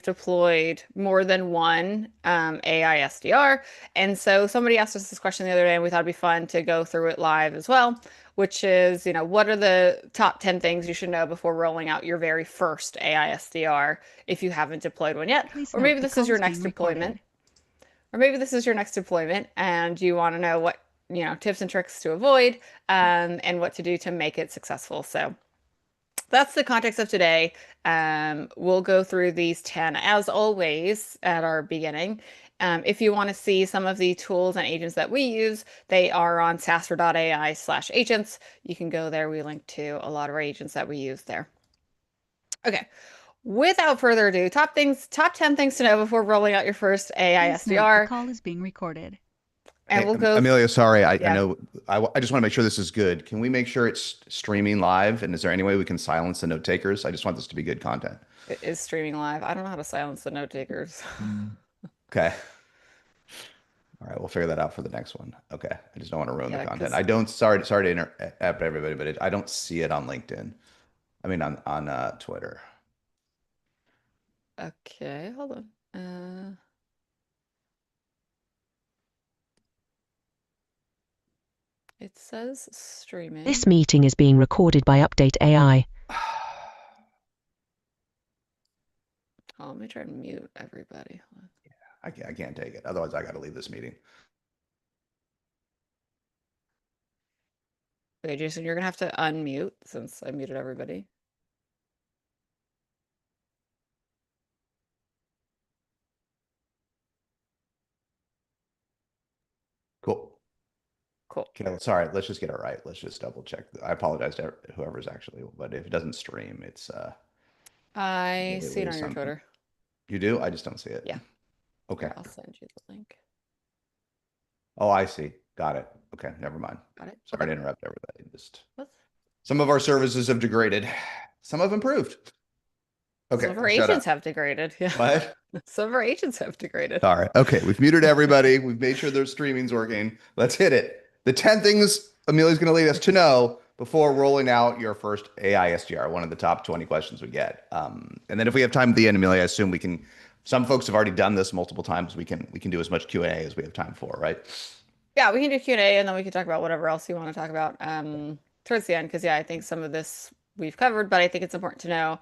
deployed more than one AI SDR. And so somebody asked us this question the other day, and we thought it'd be fun to go through it live as well, which is, what are the top 10 things you should know before rolling out your very first AI SDR if you haven't deployed one yet? Please Or note maybe the this is call your is next being deployment. recorded. Or maybe this is your next deployment and you want to know what, tips and tricks to avoid and what to do to make it successful. So that's the context of today. We'll go through these 10 as always at our beginning. If you want to see some of the tools and agents that we use, they are on SaaStr.ai/agents. You can go there. We link to a lot of our agents that we use there. Okay. Without further ado, top 10 things to know before rolling out your first AI Please note the SDR. call is being recorded. And Hey, we'll go, Amelia, sorry, I yeah, know I just want to make sure this is good. Can we make sure it's streaming live? And is there any way we can silence the note takers? I just want this to be good content. it is streaming live. I don't know how to silence the note takers. Okay. All right, we'll figure that out for the next one. Okay. I just don't want to ruin the Yeah, content. because, I don't, sorry to interrupt everybody, but I don't see it on LinkedIn. I mean, on Twitter. okay, hold on. It says This streaming. meeting is being recorded by Update AI. Oh, let me try and mute everybody. Hold on. I can't take it. Otherwise, I got to leave this meeting. Okay, Jason, you're gonna have to unmute since I muted everybody. Cool. Cool. Okay, sorry. Let's just get it right. Let's just double check. I apologize to whoever's actually, but if it doesn't stream, it's I maybe see it lose on your something. Twitter. You do? I just don't see it. Yeah. Okay. Here, I'll send you the link. Oh, I see. Got it. Okay, never mind. Got it? Sorry to interrupt everybody. Just What? some of our services have degraded. Some have improved. Some Okay, of our shut up. agents have degraded. Yeah. What? Some of our agents have degraded. Sorry. Okay, we've muted everybody. We've made sure their streaming's working. Let's hit it. The 10 things Amelia's going to lead us to know before rolling out your first AI SDR, one of the top 20 questions we get. And then if we have time at the end, Amelia, I assume we can, some folks have already done this multiple times. We can do as much Q&A as we have time for, right? Yeah, we can do Q&A and then we can talk about whatever else you want to talk about towards the end. Because, yeah, I think some of this we've covered, but I think it's important to know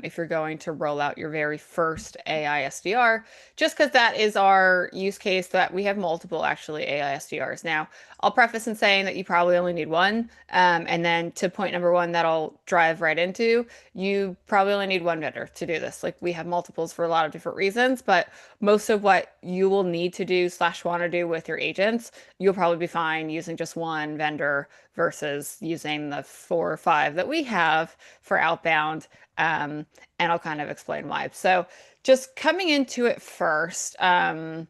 if you're going to roll out your very first AI SDR, just because that is our use case that we have multiple actually AI SDRs. Now, I'll preface in saying that you probably only need one. And then to point number one, that I'll drive right into, you probably only need one vendor to do this. Like we have multiples for a lot of different reasons, but most of what you will need to do slash want to do with your agents, you'll probably be fine using just one vendor versus using the 4 or 5 that we have for outbound. And I'll kind of explain why. So just coming into it first, the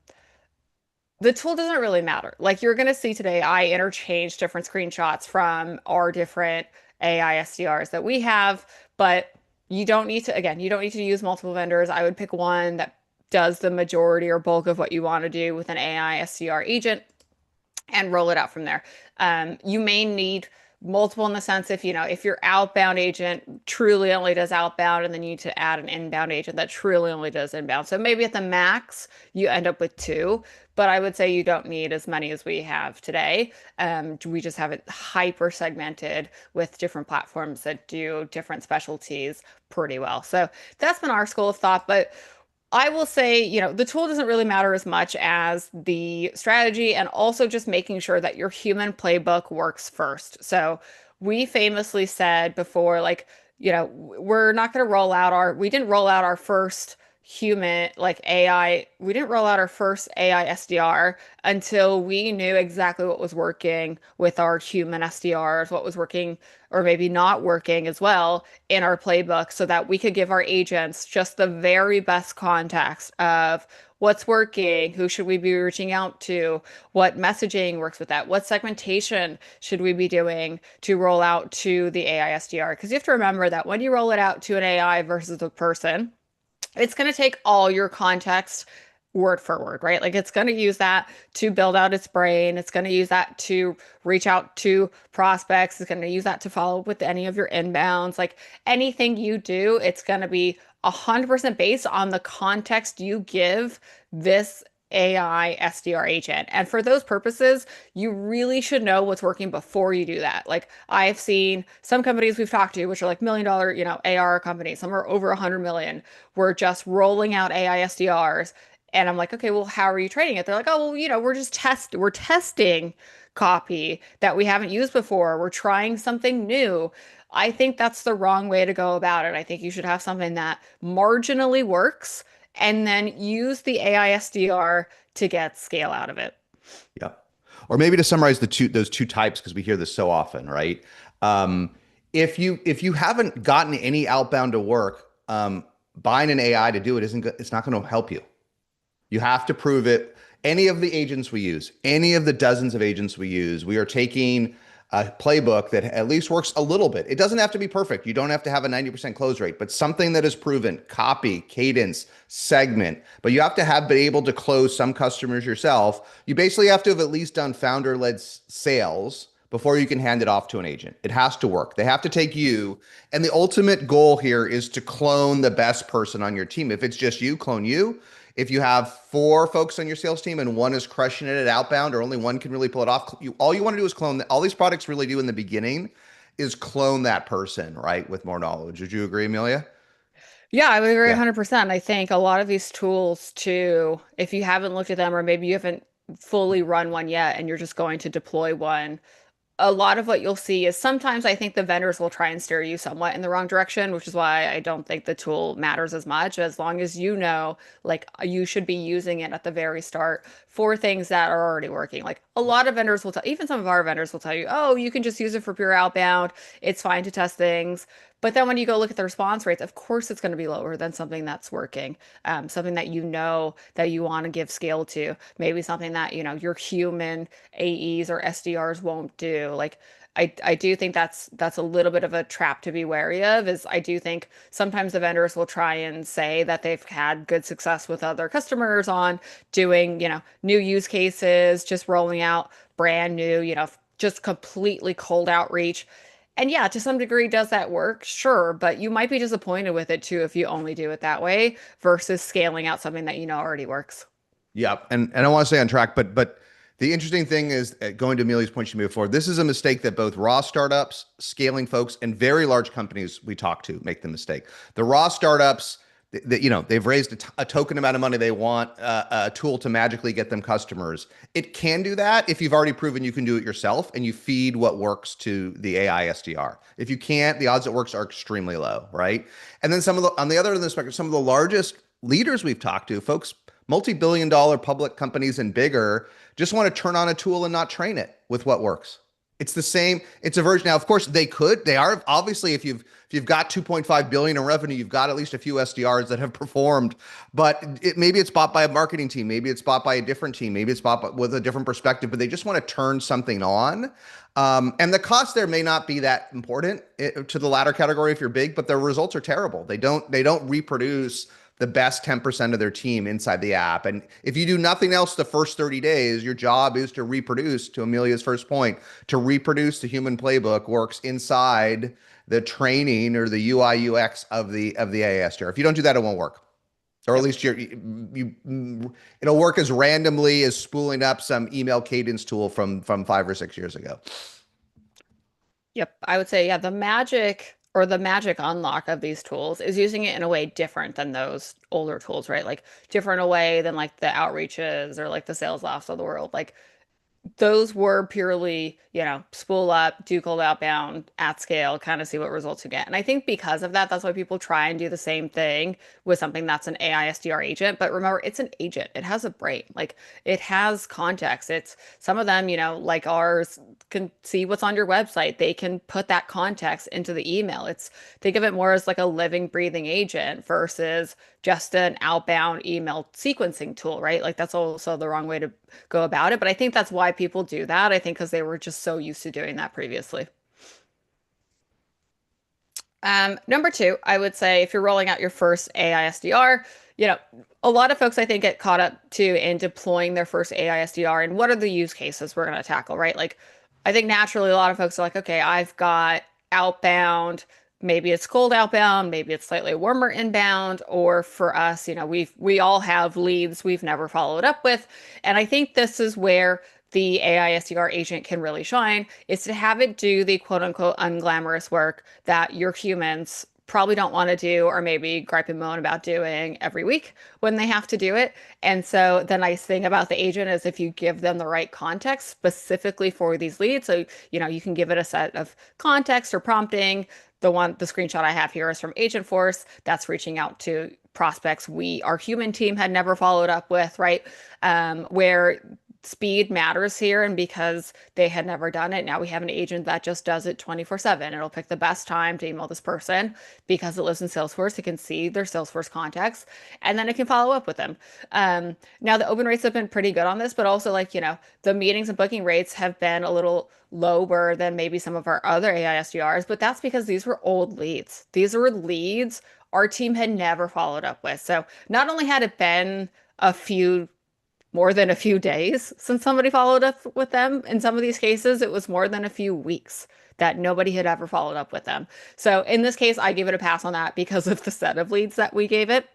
tool doesn't really matter. Like you're going to see today, I interchange different screenshots from our different AI SDRs that we have, but you don't need to, again, you don't need to use multiple vendors. I would pick one that does the majority or bulk of what you want to do with an AI SDR agent and roll it out from there. You may need multiple in the sense if your outbound agent truly only does outbound and then you need to add an inbound agent that truly only does inbound. So maybe at the max you end up with 2, but I would say you don't need as many as we have today. We just have it hyper segmented with different platforms that do different specialties pretty well. So that's been our school of thought, but I will say, the tool doesn't really matter as much as the strategy and also just making sure that your human playbook works first. So we famously said before, like, we're not going to we didn't roll out our first human, like AI, we didn't roll out our first AI SDR until we knew exactly what was working with our human SDRs, what was working or maybe not working as well in our playbook so that we could give our agents just the very best context of what's working, who should we be reaching out to, what messaging works with that, what segmentation should we be doing to roll out to the AI SDR. Because you have to remember that when you roll it out to an AI versus a person, it's going to take all your context word for word, right? Like it's going to use that to build out its brain. It's going to use that to reach out to prospects. It's going to use that to follow up with any of your inbounds. Like anything you do, it's going to be 100% based on the context you give this AI SDR agent. And for those purposes, you really should know what's working before you do that. Like I've seen some companies we've talked to, which are like $1 million, AR companies, some are over 100 million. We're just rolling out AI SDRs. And I'm like, okay, well, how are you trading it? They're like, oh, well, we're testing copy that we haven't used before. We're trying something new. I think that's the wrong way to go about it. I think you should have something that marginally works and then use the AI SDR to get scale out of it. Yeah. Or maybe to summarize those two types, because we hear this so often, right? Um, if you haven't gotten any outbound to work, buying an AI to do it it's not going to help you. You have to prove it. Any of the agents we use, any of the dozens of agents we use, we are taking a playbook that at least works a little bit. It doesn't have to be perfect. You don't have to have a 90% close rate, but something that is proven, copy, cadence, segment, but you have to have been able to close some customers yourself. You basically have to have at least done founder-led sales before you can hand it off to an agent. It has to work. They have to take you. And the ultimate goal here is to clone the best person on your team. If it's just you, clone you. If you have 4 folks on your sales team and one is crushing it at outbound, or only one can really pull it off, all you want to do is clone. All these products really do in the beginning is clone that person, right? With more knowledge. Would you agree, Amelia? Yeah, I would agree Yeah. 100%. I think a lot of these tools too, if you haven't looked at them or maybe you haven't fully run one yet and you're just going to deploy one, a lot of what you'll see is sometimes I think the vendors will try and steer you somewhat in the wrong direction, which is why I don't think the tool matters as much. As long as you know, like you should be using it at the very start for things that are already working. Like a lot of vendors will tell, even some of our vendors will tell you, oh, you can just use it for pure outbound. It's fine to test things. But then when you go look at the response rates, of course it's going to be lower than something that's working, something that you know that you want to give scale to, maybe something that, your human AEs or SDRs won't do. Like I do think that's a little bit of a trap to be wary of, is I do think sometimes the vendors will try and say that they've had good success with other customers on doing, new use cases, just rolling out brand new, just completely cold outreach. And yeah, to some degree, does that work? Sure, but you might be disappointed with it too if you only do it that way versus scaling out something that you know already works. Yeah, and I want to stay on track, but the interesting thing is, going to Amelia's point she made before, this is a mistake that both raw startups, scaling folks, and very large companies we talk to make the mistake. The raw startups, they've raised a token amount of money, they want a tool to magically get them customers. It can do that if you've already proven you can do it yourself and you feed what works to the AI SDR. If you can't, the odds it works are extremely low, right? And then on the other end of the spectrum, some of the largest leaders we've talked to, folks, multi-billion dollar public companies and bigger, just want to turn on a tool and not train it with what works. It's the same. It's a version. Now, of course, they are obviously, if you've got 2.5 billion in revenue, you've got at least a few SDRs that have performed, but maybe it's bought by a marketing team. Maybe it's bought by a different team. Maybe it's bought with a different perspective, but they just want to turn something on. And the cost there may not be that important to the latter category if you're big, but the results are terrible. They don't reproduce the best 10% of their team inside the app. And if you do nothing else the first 30 days, your job is to reproduce, to Amelia's first point, to reproduce the human playbook works inside the training or the UI UX of the ASTR. If you don't do that, it won't work. Or at Yep. least it'll work as randomly as spooling up some email cadence tool from 5 or 6 years ago. Yep. I would say, yeah, the magic unlock of these tools is using it in a way different than those older tools, right? Like different a way than like the outreaches or like the sales ops of the world. Like those were purely, spool up, do cold outbound at scale, kind of see what results you get. And I think because of that, that's why people try and do the same thing with something that's an AI SDR agent. But remember, it's an agent. It has a brain. Like it has context. It's some of them, like ours can see what's on your website. They can put that context into the email. Think of it more as like a living, breathing agent versus just an outbound email sequencing tool, right? Like that's also the wrong way to go about it. But I think that's why people do that. I think because they were just so used to doing that previously. Number two, I would say if you're rolling out your first AI SDR, you know, a lot of folks I think get caught up too in deploying their first AI SDR and what are the use cases we're going to tackle, right? Like, I think naturally a lot of folks are like, okay, I've got outbound maybe it's cold outbound, maybe it's slightly warmer inbound, or for us, we all have leads we've never followed up with. And I think this is where the AI SDR agent can really shine, is to have it do the quote unquote unglamorous work that your humans probably don't want to do, or maybe gripe and moan about doing every week when they have to do it. And so the nice thing about the agent is if you give them the right context specifically for these leads, so you can give it a set of context or prompting. The screenshot I have here is from Agentforce that's reaching out to prospects our human team had never followed up with, right? Where speed matters here, and because they had never done it, now we have an agent that just does it 24/7. It'll pick the best time to email this person because it lives in Salesforce. It can see their Salesforce contacts, and then it can follow up with them. Now the open rates have been pretty good on this, but also the meetings and booking rates have been a little lower than maybe some of our other AI SDRs, but that's because these were old leads. These were leads our team had never followed up with. So not only had it been a few more than a few days since somebody followed up with them. In some of these cases, it was more than a few weeks that nobody had ever followed up with them. So in this case, I give it a pass on that because of the set of leads that we gave it.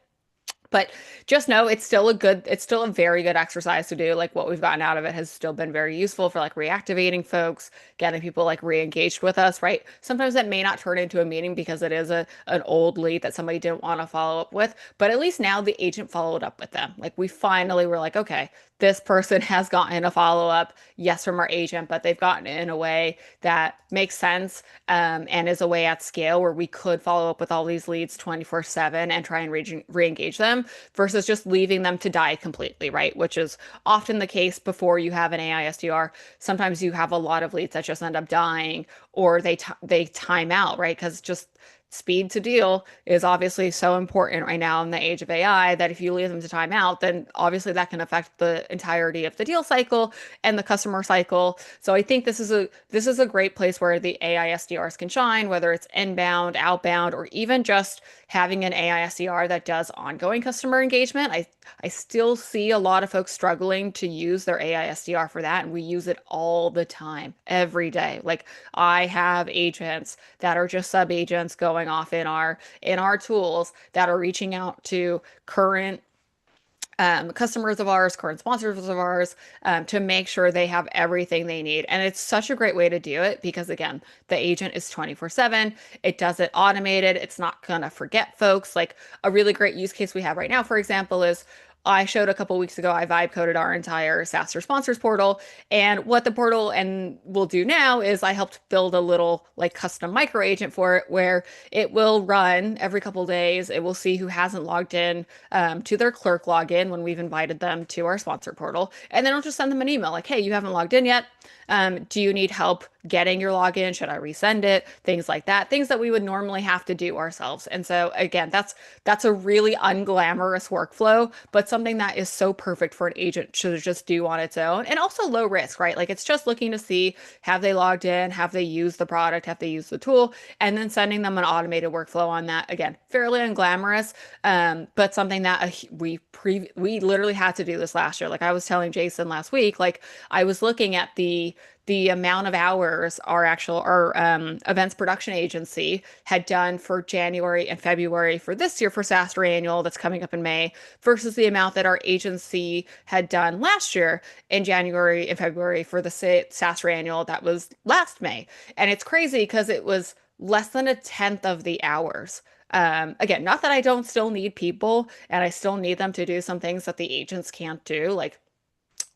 But just know it's still a very good exercise to do. Like what we've gotten out of it has still been very useful for like reactivating folks, getting people like re-engaged with us, right? Sometimes that may not turn into a meeting because it is an old lead that somebody didn't want to follow up with, but at least now the agent followed up with them. Like we finally were like, okay, this person has gotten a follow-up, yes, from our agent, but they've gotten it in a way that makes sense, and is a way at scale where we could follow up with all these leads 24/7 and try and re-engage them versus just leaving them to die completely, right? Which is often the case before you have an AI SDR. Sometimes you have a lot of leads that just end up dying, or they time out, right? Because just speed to deal is obviously so important right now in the age of AI that if you leave them to time out, then obviously that can affect the entirety of the deal cycle and the customer cycle. So I think this is a great place where the AI SDRs can shine, whether it's inbound, outbound, or even just having an AI SDR that does ongoing customer engagement. I still see a lot of folks struggling to use their AI SDR for that, and we use it all the time, every day. Like I have agents that are just sub agents going off in our tools that are reaching out to current customers of ours, current sponsors of ours, to make sure they have everything they need. And it's such a great way to do it because, again, the agent is 24/7. It does it automated. It's not going to forget folks. Like a really great use case we have right now, for example, is I showed a couple weeks ago, I vibe coded our entire SaaStr sponsors portal. And what the portal and will do now is I helped build a little like custom micro agent for it where it will run every couple days. It will see who hasn't logged in to their clerk login when we've invited them to our sponsor portal. And then I'll just send them an email like, hey, you haven't logged in yet. Do you need help getting your login? Should I resend it? Things like that, things that we would normally have to do ourselves. And so again, that's a really unglamorous workflow, but something that is so perfect for an agent to just do on its own, and also low risk, right? Like it's just looking to see, have they logged in, have they used the product, have they used the tool, and then sending them an automated workflow on that. Again, fairly unglamorous, but something that we literally had to do this last year. Like I was telling Jason last week, like I was looking at the amount of hours our events production agency had done for January and February for this year for SaaStr annual that's coming up in May versus the amount that our agency had done last year in January and February for the SaaStr annual that was last May. And it's crazy because it was less than a tenth of the hours. Again, not that I don't still need people and I still need them to do some things that the agents can't do, like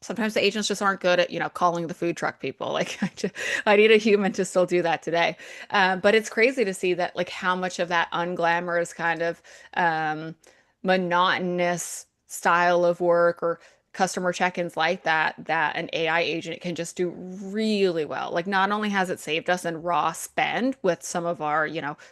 sometimes the agents just aren't good at, calling the food truck people. Like I need a human to still do that today. But it's crazy to see that like how much of that unglamorous kind of monotonous style of work or customer check-ins like that an AI agent can just do really well. Like not only has it saved us in raw spend with some of our,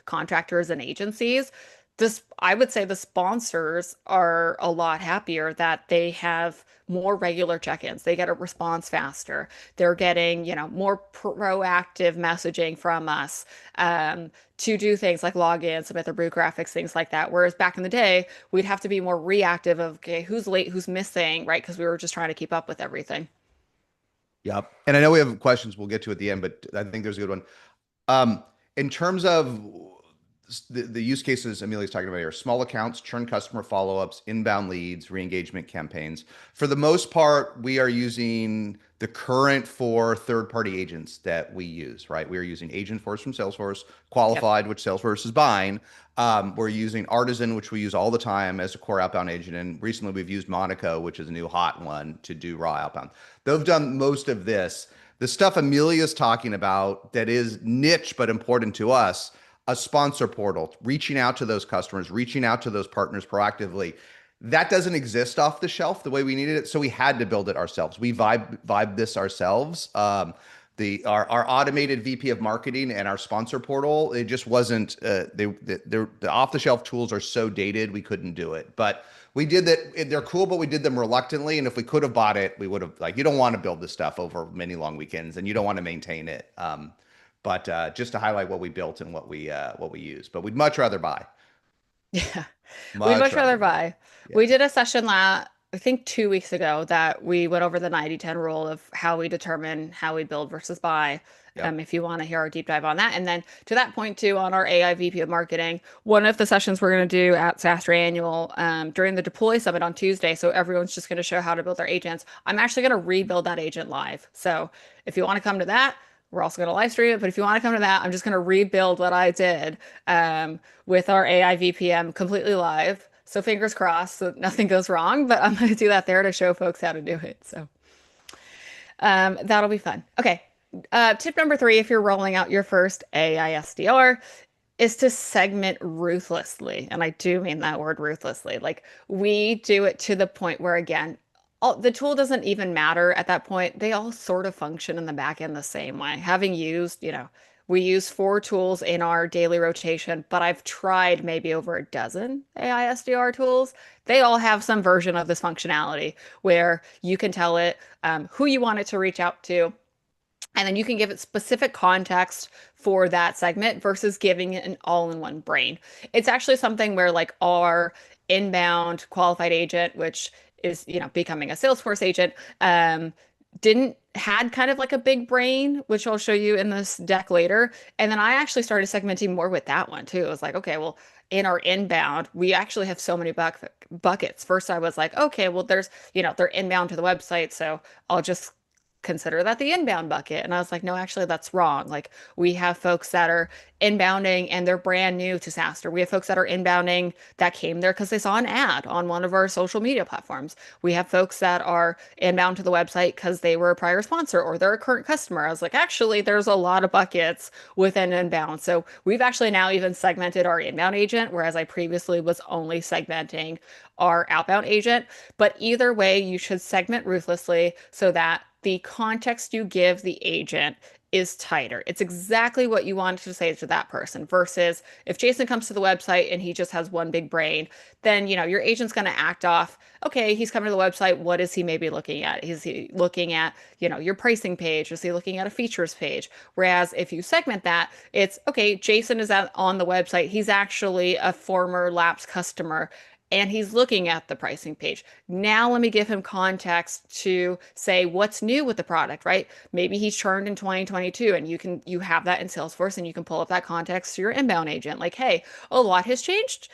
contractors and agencies, this I would say the sponsors are a lot happier that they have more regular check-ins. They get a response faster. They're getting, more proactive messaging from us to do things like log in, submit their brew graphics, things like that. Whereas back in the day, we'd have to be more reactive of, okay, who's late, who's missing, right? Because we were just trying to keep up with everything. Yep. And I know we have questions we'll get to at the end, but I think there's a good one. In terms of the use cases Amelia's talking about here: small accounts, churn customer follow-ups, inbound leads, re-engagement campaigns. For the most part, we are using the current 4 third-party agents that we use, right? We are using Agentforce from Salesforce, Yep. Qualified, which Salesforce is buying. We're using Artisan, which we use all the time as a core outbound agent. And recently we've used Monaco, which is a new hot one to do raw outbound. They've done most of this. The stuff Amelia's talking about that is niche but important to us, a sponsor portal, reaching out to those customers, reaching out to those partners proactively. That doesn't exist off the shelf the way we needed it, so we had to build it ourselves. We vibe this ourselves. Our automated VP of marketing and our sponsor portal, it just wasn't. The off the shelf tools are so dated, we couldn't do it. But we did that. They're cool, but we did them reluctantly. And if we could have bought it, we would have. Like, you don't want to build this stuff over many long weekends, and you don't want to maintain it. But just to highlight what we built and what we use, but we'd much rather buy. Yeah. We'd Much much rather rather buy. buy. We Yeah. did a session I think 2 weeks ago that we went over the 90-10 rule of how we determine how we build versus buy. Yep. If you want to hear our deep dive on that. And then to that point too, on our AI VP of marketing, one of the sessions we're going to do at SaaStr Annual during the Deploy Summit on Tuesday. So everyone's just going to show how to build their agents. I'm actually going to rebuild that agent live. So if you want to come to that, we're also going to live stream it, but if you want to come to that, I'm just going to rebuild what I did with our AI VPM completely live. So fingers crossed that nothing goes wrong, but I'm going to do that there to show folks how to do it. So that'll be fun. Okay. Tip number 3, if you're rolling out your first AI SDR, is to segment ruthlessly. And I do mean that word ruthlessly. Like, we do it to the point where, again, the tool doesn't even matter at that point. They all sort of function in the back end the same way. Having used, we use 4 tools in our daily rotation, but I've tried maybe over a dozen AI SDR tools. They all have some version of this functionality where you can tell it who you want it to reach out to, and then you can give it specific context for that segment versus giving it an all-in-one brain. It's actually something where, like, our inbound qualified agent, which is, becoming a Salesforce agent, didn't had kind of like a big brain, which I'll show you in this deck later. And then I actually started segmenting more with that one too. It was like, okay, well, in our inbound, we actually have so many buckets. First, I was like, okay, well, there's, they're inbound to the website, so I'll just consider that the inbound bucket. And I was like, no, actually, that's wrong. Like, we have folks that are inbounding and they're brand new to SaaStr. We have folks that are inbounding that came there because they saw an ad on one of our social media platforms. We have folks that are inbound to the website because they were a prior sponsor or they're a current customer. I was like, actually, there's a lot of buckets within inbound. So we've actually now even segmented our inbound agent, whereas I previously was only segmenting our outbound agent. But either way, you should segment ruthlessly so that the context you give the agent is tighter. It's exactly what you want to say to that person versus if Jason comes to the website and he just has one big brain, then, your agent's going to act off, okay, he's coming to the website. What is he maybe looking at? Is he looking at, your pricing page? Is he looking at a features page? Whereas if you segment that, it's, okay, Jason is on the website. He's actually a former lapsed customer and he's looking at the pricing page. Now let me give him context to say what's new with the product, right? Maybe he's churned in 2022 and you have that in Salesforce and you can pull up that context to your inbound agent. Like, hey, a lot has changed,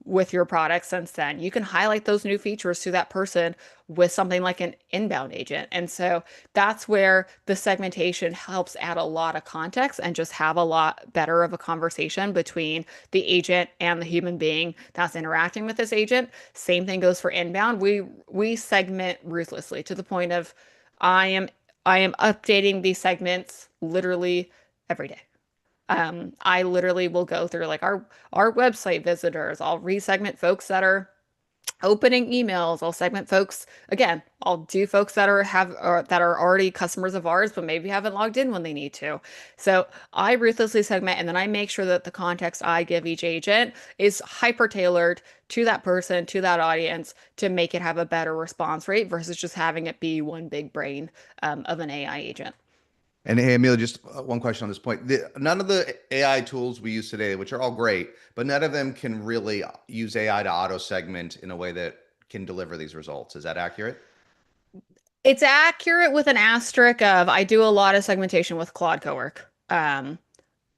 with your product since then. You can highlight those new features to that person with something like an inbound agent. And so that's where the segmentation helps add a lot of context and just have a lot better of a conversation between the agent and the human being that's interacting with this agent. Same thing goes for inbound. We segment ruthlessly to the point of I am updating these segments literally every day. I literally will go through like our website visitors. I'll resegment folks that are opening emails. I'll segment folks again. I'll do folks that are already customers of ours, but maybe haven't logged in when they need to. So I ruthlessly segment, and then I make sure that the context I give each agent is hyper tailored to that person, to that audience, to make it have a better response rate versus just having it be one big brain of an AI agent. And hey, Emil, just one question on this point. None of the AI tools we use today, which are all great, but none of them can really use AI to auto segment in a way that can deliver these results. Is that accurate? It's accurate with an asterisk of I do a lot of segmentation with Claude Cowork.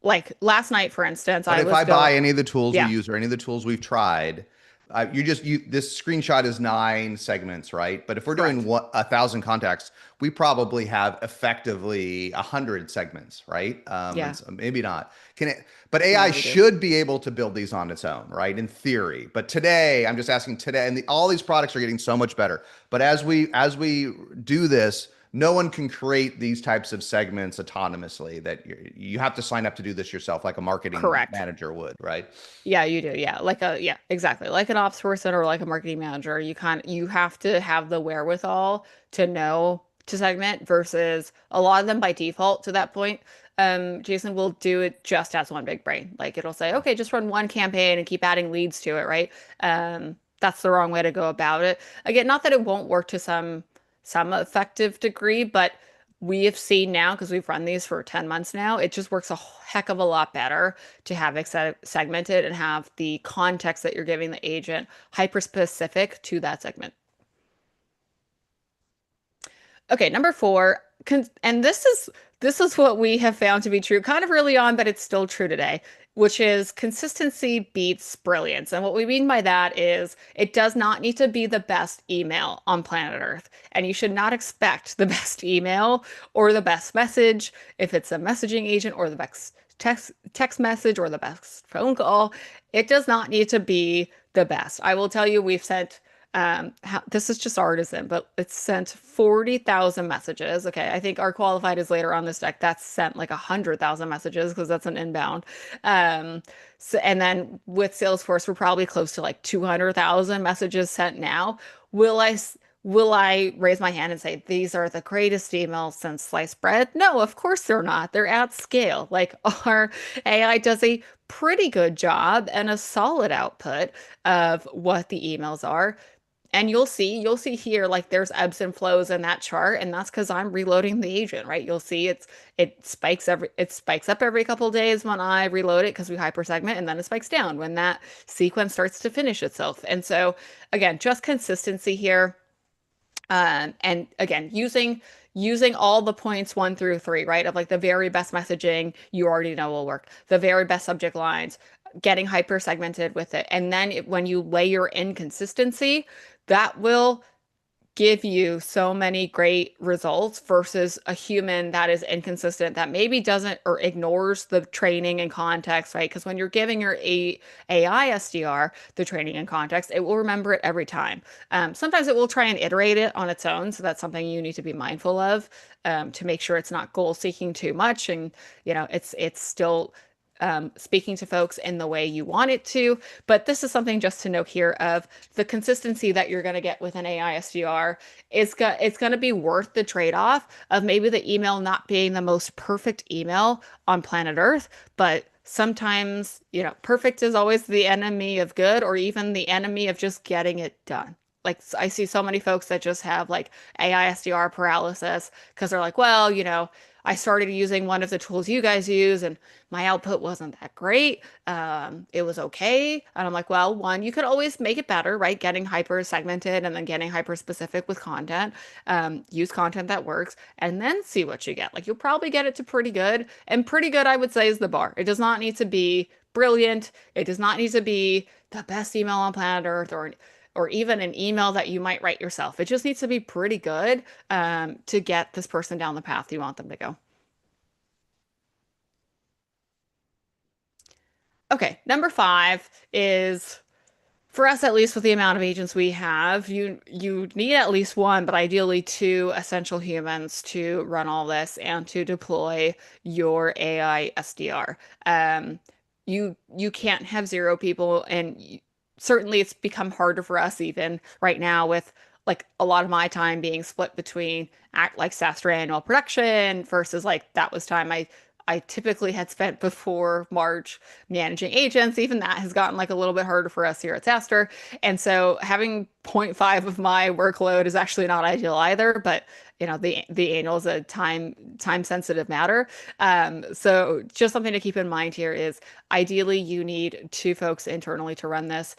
like last night, for instance, But I if was I buy going, any of the tools we yeah, use or any of the tools we've tried, this screenshot is 9 segments, right? But if we're doing correct. 1,000 contacts, we probably have effectively 100 segments, right? And Yeah, so maybe not. Can it? But AI no, we do. should be able to build these on its own, right? In theory. But today, I'm just asking today, and all these products are getting so much better. But as we do this, no one can create these types of segments autonomously. That you have to sign up to do this yourself, like a marketing Correct. manager would, right? Yeah, you do. Yeah. Yeah, exactly. Like an ops person or like a marketing manager, you have to have the wherewithal to know to segment versus a lot of them by default to that point. Jason will do it just as one big brain. Like it'll say, Yeah. okay, just run one campaign and keep adding leads to it, right? That's the wrong way to go about it. Again, not that it won't work to some effective degree, but we have seen now because we've run these for 10 months now, it just works a heck of a lot better to have it segmented and have the context that you're giving the agent hyper specific to that segment. Okay, number four, and this is what we have found to be true kind of early on, but it's still true today, which is consistency beats brilliance. And what we mean by that is it does not need to be the best email on planet Earth, and you should not expect the best email or the best message if it's a messaging agent or the best text message or the best phone call. It does not need to be the best. I will tell you, we've sent this is just artisan, but it's sent 40,000 messages. Okay, I think our qualified is later on this deck. That's sent like 100,000 messages because that's an inbound. So, and then with Salesforce, we're probably close to like 200,000 messages sent now. Will I will I raise my hand and say these are the greatest emails since sliced bread? No, of course they're not. They're at scale. Like our AI does a pretty good job and a solid output of what the emails are. And you'll see here like there's ebbs and flows in that chart, and that's because I'm reloading the agent, right? You'll see it spikes up every couple of days when I reload it because we hypersegment, and then it spikes down when that sequence starts to finish itself. And so again, just consistency here. And again, using all the points 1 through 3, right? Of like the very best messaging you already know will work, the very best subject lines, getting hyper segmented with it. And then when you layer in consistency, that will give you so many great results versus a human that is inconsistent, that maybe doesn't or ignores the training and context, right? Because when you're giving your AI SDR the training and context, it will remember it every time. Sometimes it will try and iterate it on its own, so that's something you need to be mindful of, to make sure it's not goal seeking too much, and it's still speaking to folks in the way you want it to. But this is something just to note here of the consistency that you're going to get with an AI SDR it's going to be worth the trade-off of maybe the email not being the most perfect email on planet Earth, but sometimes, perfect is always the enemy of good or even the enemy of just getting it done. Like I see so many folks that just have like AI SDR paralysis because they're like, well, I started using one of the tools you guys use and my output wasn't that great. It was okay. And I'm like, well, one, you could always make it better, right? Getting hyper segmented and then getting hyper specific with content. Use content that works and then see what you get. Like you'll probably get it to pretty good. And pretty good, I would say, is the bar. It does not need to be brilliant. It does not need to be the best email on planet Earth or even an email that you might write yourself. It just needs to be pretty good to get this person down the path you want them to go. Okay, number five is for us, at least with the amount of agents we have, you need at least one, but ideally two essential humans to run all this and to deploy your AI SDR. You can't have zero people, and certainly it's become harder for us even right now with like a lot of my time being split between act like SaaStr annual production versus like that was time I typically had spent before March managing agents. Even that has gotten like a little bit harder for us here at SaaStr. And so having zero point 0.5 of my workload is actually not ideal either, but the annual is a time sensitive matter. So just something to keep in mind here is ideally you need two folks internally to run this.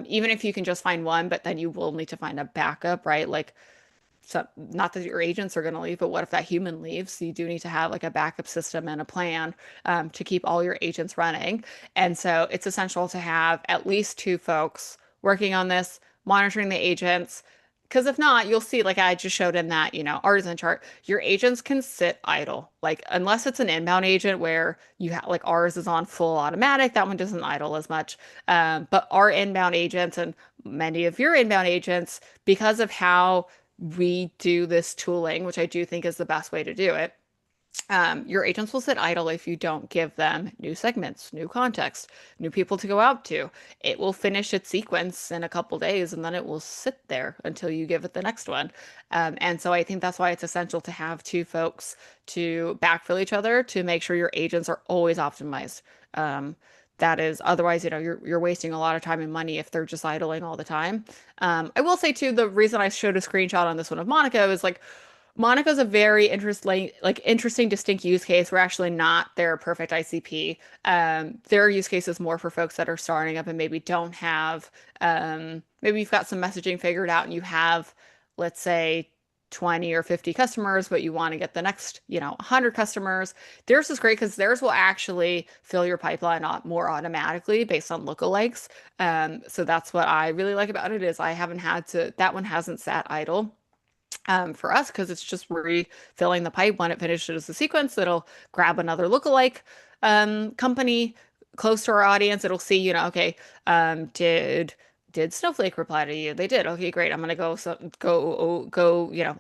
Even if you can just find one, but then you will need to find a backup, right? Like So not that your agents are going to leave, but what if that human leaves? So you do need to have like a backup system and a plan to keep all your agents running. And so it's essential to have at least two folks working on this, monitoring the agents. Because if not, you'll see, like I just showed in that, artisan chart, your agents can sit idle. Like, unless it's an inbound agent where you have, like ours is on full automatic, that one doesn't idle as much. But our inbound agents and many of your inbound agents, because of how we do this tooling, which I do think is the best way to do it, your agents will sit idle if you don't give them new segments, new context, new people to go out to. It will finish its sequence in a couple days and then it will sit there until you give it the next one. And so I think that's why it's essential to have two folks to backfill each other to make sure your agents are always optimized. That is, otherwise, you're wasting a lot of time and money if they're just idling all the time. I will say too, the reason I showed a screenshot on this one of Monaco is like Monaco's a very interesting, distinct use case. We're actually not their perfect ICP. Their use case is more for folks that are starting up and maybe don't have, maybe you've got some messaging figured out and you have, let's say, 20 or 50 customers, but you want to get the next, 100 customers. Theirs is great because theirs will actually fill your pipeline more automatically based on lookalikes. So that's what I really like about it is I haven't had to, that one hasn't sat idle for us because it's just refilling the pipe when it finishes the sequence. It'll grab another lookalike company close to our audience. It'll see, okay, did Snowflake reply to you? They did. Okay, great. I'm gonna go,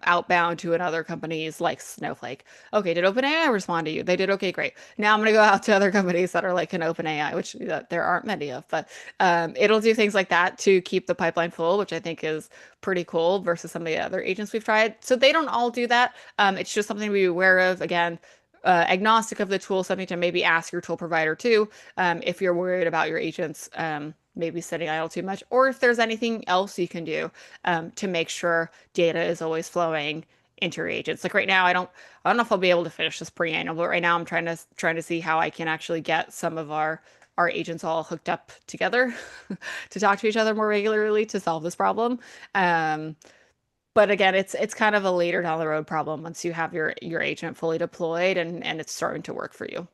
outbound to another companies like Snowflake. Okay, did OpenAI respond to you? They did. Okay, great. Now I'm gonna go out to other companies that are like an OpenAI, which there aren't many of, but it'll do things like that to keep the pipeline full, which I think is pretty cool versus some of the other agents we've tried. So they don't all do that. It's just something to be aware of. Again, agnostic of the tool, something to maybe ask your tool provider too, if you're worried about your agents maybe sitting idle too much, or if there's anything else you can do to make sure data is always flowing into your agents. Like right now, I don't know if I'll be able to finish this pre-annual, but right now I'm trying to see how I can actually get some of our agents all hooked up together to talk to each other more regularly to solve this problem. Um, but again, it's kind of a later down the road problem once you have your agent fully deployed and it's starting to work for you.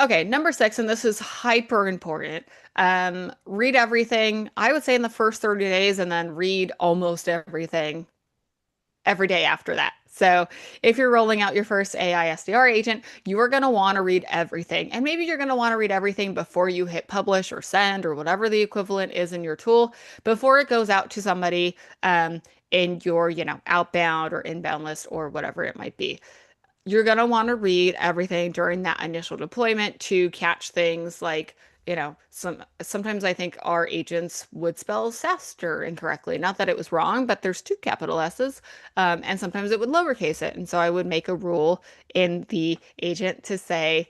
Okay, number six, and this is hyper important. Read everything. I would say in the first 30 days, and then read almost everything every day after that. So if you're rolling out your first AI SDR agent, you are going to want to read everything. And maybe you're going to want to read everything before you hit publish or send or whatever the equivalent is in your tool, before it goes out to somebody in your, outbound or inbound list or whatever it might be. You're going to want to read everything during that initial deployment to catch things like, sometimes I think our agents would spell SaaStr incorrectly. Not that it was wrong, but there's two capital S's, and sometimes it would lowercase it. And so I would make a rule in the agent to say,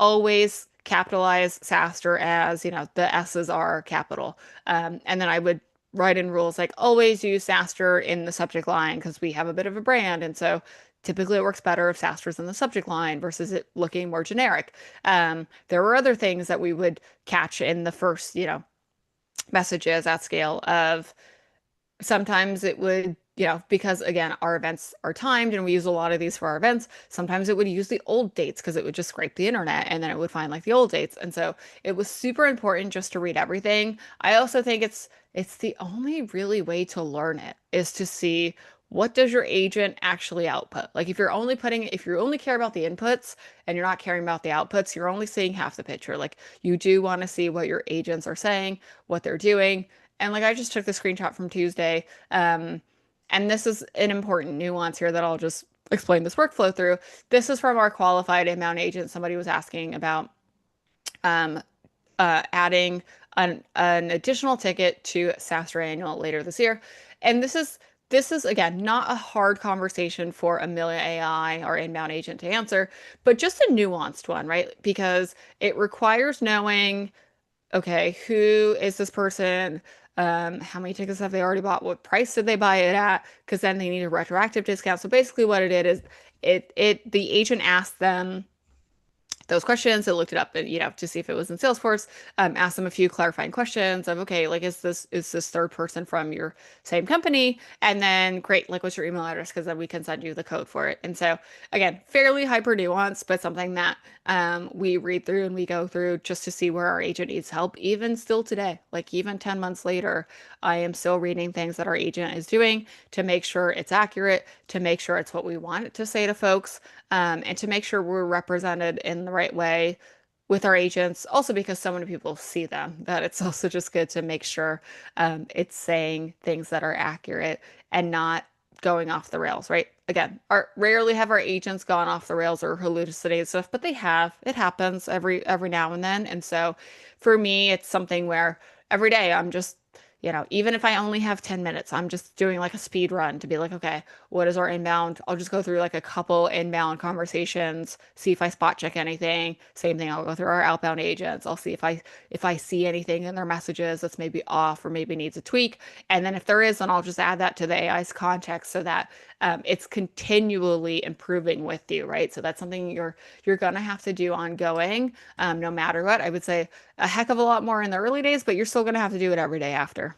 always capitalize SaaStr as, the S's are capital. And then I would write in rules like always use SaaStr in the subject line because we have a bit of a brand. And so typically, it works better if SaaStr's in the subject line versus it looking more generic. There were other things that we would catch in the first, messages at scale of sometimes it would, because again, our events are timed and we use a lot of these for our events. Sometimes it would use the old dates because it would just scrape the internet and then it would find like the old dates. And so it was super important just to read everything. I also think it's the only really way to learn it is to see what does your agent actually output? Like if you only care about the inputs and you're not caring about the outputs, you're only seeing half the picture. Like you do want to see what your agents are saying, what they're doing. And like I just took the screenshot from Tuesday. And this is an important nuance here that I'll just explain this workflow through. This is from our qualified inbound agent. Somebody was asking about um, adding an additional ticket to SaaStr Annual later this year. And this is again not a hard conversation for Amelia AI or inbound agent to answer, but just a nuanced one, right? Because it requires knowing, okay, who is this person? How many tickets have they already bought? What price did they buy it at? Because then they need a retroactive discount. So basically what it is the agent asks them those questions. It looked it up, to see if it was in Salesforce. Asked them a few clarifying questions of, okay, like, is this third person from your same company? And then, great, like, what's your email address? Because then we can send you the code for it. And so, again, fairly hyper nuanced, but something that we read through and we go through just to see where our agent needs help. Even still today, like even 10 months later, I am still reading things that our agent is doing to make sure it's accurate, to make sure it's what we want it to say to folks, and to make sure we're represented in the right way with our agents. Also, because so many people see them, that it's also just good to make sure it's saying things that are accurate and not going off the rails, right? Again, rarely have our agents gone off the rails or hallucinated stuff, but they have. It happens every now and then. And so for me, it's something where every day I'm just, even if I only have 10 minutes, I'm just doing like a speed run to be like, okay, what is our inbound? I'll just go through like a couple inbound conversations, see if I spot check anything. Same thing, I'll go through our outbound agents. I'll see if I see anything in their messages that's maybe off or maybe needs a tweak. And then if there is, then I'll just add that to the AI's context so that it's continually improving with you, right? So that's something you're gonna have to do ongoing, no matter what. I would say a heck of a lot more in the early days, but you're still gonna have to do it every day after.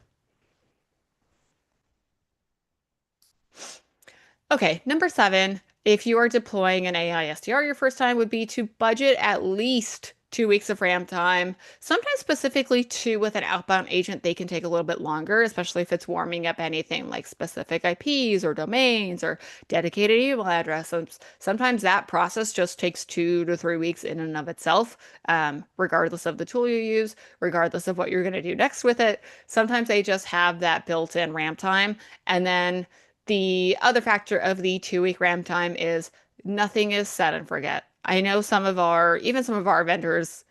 Okay, number seven, if you are deploying an AI SDR your first time, would be to budget at least 2 weeks of RAM time. Sometimes specifically two with an outbound agent, they can take a little bit longer, especially if it's warming up anything like specific IPs or domains or dedicated email addresses. Sometimes that process just takes 2 to 3 weeks in and of itself, regardless of the tool you use, regardless of what you're going to do next with it. Sometimes they just have that built-in RAM time. And then the other factor of the 2 week RAM time is nothing is set and forget. I know even some of our vendors,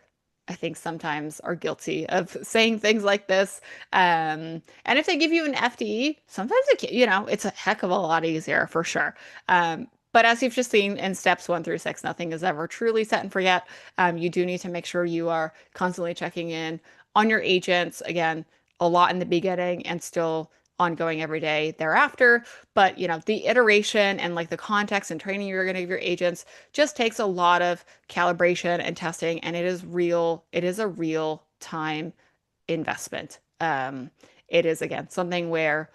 I think sometimes are guilty of saying things like this. And if they give you an FDE, sometimes it's a heck of a lot easier for sure. But as you've just seen in steps 1 through 6, nothing is ever truly set and forget. You do need to make sure you are constantly checking in on your agents. Again, a lot in the beginning and still ongoing every day thereafter. But the iteration and like the context and training you're going to give your agents just takes a lot of calibration and testing, and it is a real time investment. It is, again, something where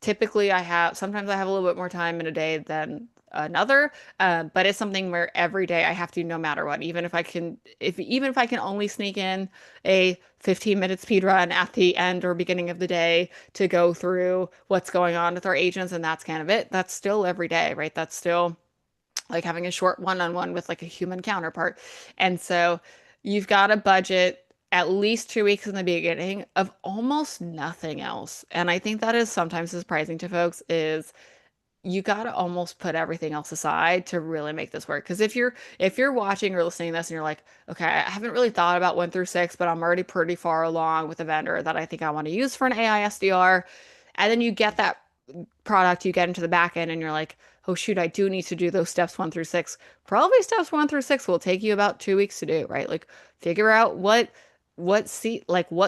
typically sometimes I have a little bit more time in a day than another, but it's something where every day I have to, no matter what, even if I can only sneak in a 15-minute speed run at the end or beginning of the day to go through what's going on with our agents, and that's kind of it. That's still every day, right? That's still like having a short one-on-one with like a human counterpart. And so you've got a budget at least 2 weeks in the beginning of almost nothing else. And I think that is sometimes surprising to folks, is you got to almost put everything else aside to really make this work. Because if you're watching or listening to this and you're like, okay, I haven't really thought about 1 through 6, but I'm already pretty far along with a vendor that I think I want to use for an AI SDR, and then you get that product, you get into the back end and you're like, oh shoot, I do need to do those steps 1 through 6. Probably steps 1 through 6 will take you about 2 weeks to do, right? Like, figure out what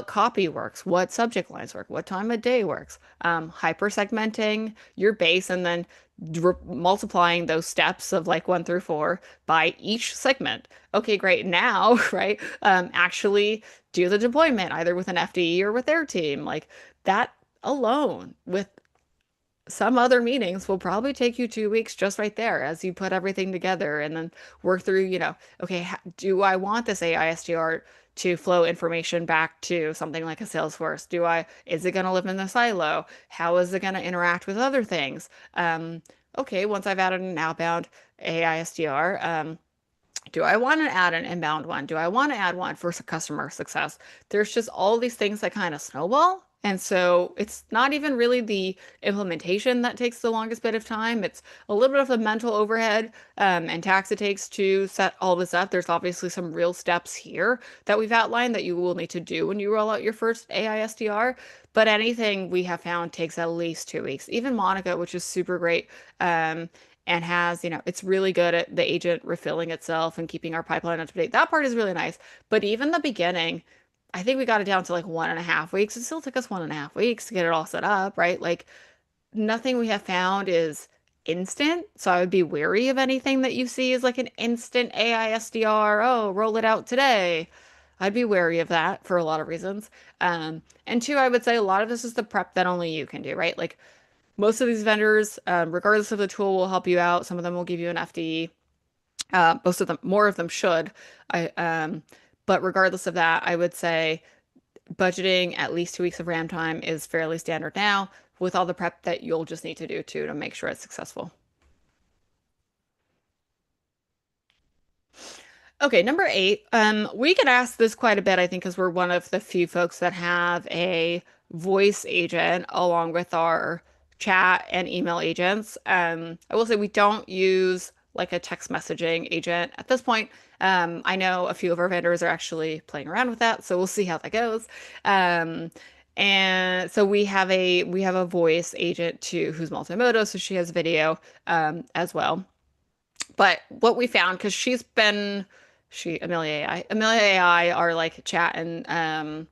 copy works, what subject lines work, what time of day works, hyper segmenting your base, and then multiplying those steps of like 1 through 4 by each segment. Okay, great. Now, right, actually do the deployment either with an FDE or with their team. Like that alone, with some other meetings, will probably take you 2 weeks just right there as you put everything together and then work through, okay, do I want this AISDR to flow information back to something like a Salesforce? Is it going to live in the silo? How is it going to interact with other things? Okay, once I've added an outbound AISDR, do I want to add an inbound one? Do I want to add one for customer success? There's just all these things that kind of snowball. And so it's not even really the implementation that takes the longest bit of time. It's a little bit of the mental overhead and tax it takes to set all this up. There's obviously some real steps here that we've outlined that you will need to do when you roll out your first AI SDR. But anything we have found takes at least 2 weeks. Even Monica, which is super great, and has, it's really good at the agent refilling itself and keeping our pipeline up to date. That part is really nice. But even the beginning, I think we got it down to like 1.5 weeks. It still took us 1.5 weeks to get it all set up, right? Like nothing we have found is instant. So I would be wary of anything that you see as like an instant AI SDR. Oh, roll it out today. I'd be wary of that for a lot of reasons. And two, I would say a lot of this is the prep that only you can do, right? Like most of these vendors, regardless of the tool, will help you out. Some of them will give you an FD. Most of them, more of them should. I, but regardless of that, I would say budgeting at least 2 weeks of RAM time is fairly standard now, with all the prep that you'll just need to do too to make sure it's successful. Okay, number eight. We get asked this quite a bit, I think, because we're one of the few folks that have a voice agent along with our chat and email agents. I will say we don't use like a text messaging agent at this point. I know a few of our vendors are actually playing around with that, so we'll see how that goes. Um, and so we have a voice agent too who's multimodal, so she has video as well. But what we found, because Amelia AI, our like chat and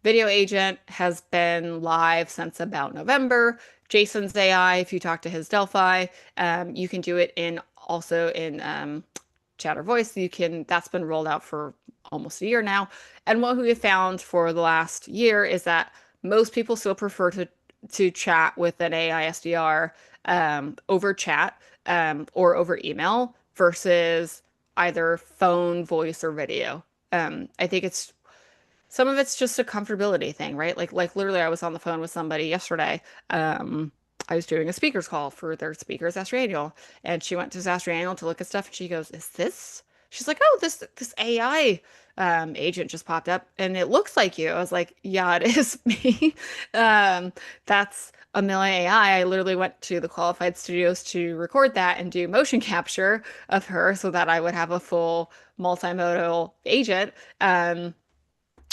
video agent, has been live since about November. Jason's AI, if you talk to his Delphi, you can do it in also in chat or voice. That's been rolled out for almost a year now. And what we have found for the last year is that most people still prefer to chat with an AI SDR over chat or over email versus either phone, voice, or video. I think it's some of it's just a comfortability thing, right? Like literally I was on the phone with somebody yesterday. I was doing a speakers call for their speakers SaaStr Annual, and she went to SaaStr Annual to look at stuff, and she goes, "Is this?" She's like, "Oh, this AI agent just popped up, and it looks like you." I was like, "Yeah, it is me." Um, that's Amelia AI. I literally went to the qualified studios to record that and do motion capture of her so that I would have a full multimodal agent.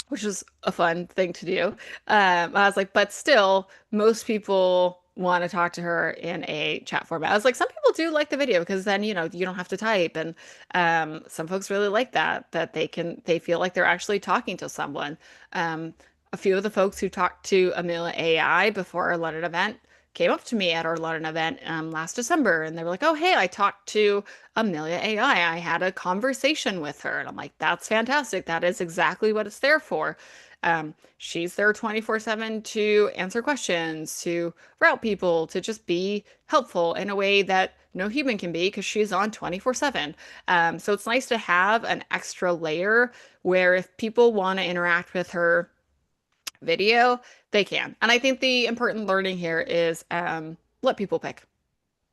Which was a fun thing to do. I was like, but still, most people want to talk to her in a chat format. I was like, some people do like the video because then, you don't have to type. And some folks really like that they feel like they're actually talking to someone. Um, a few of the folks who talked to Amelia AI before our London event came up to me at our London event last December, and they were like, "Oh, hey, I talked to Amelia AI. I had a conversation with her." And I'm like, "That's fantastic. That is exactly what it's there for." She's there 24/7 to answer questions, to route people, to just be helpful in a way that no human can be because she's on 24/7. So it's nice to have an extra layer where if people want to interact with her video, they can. And I think the important learning here is let people pick.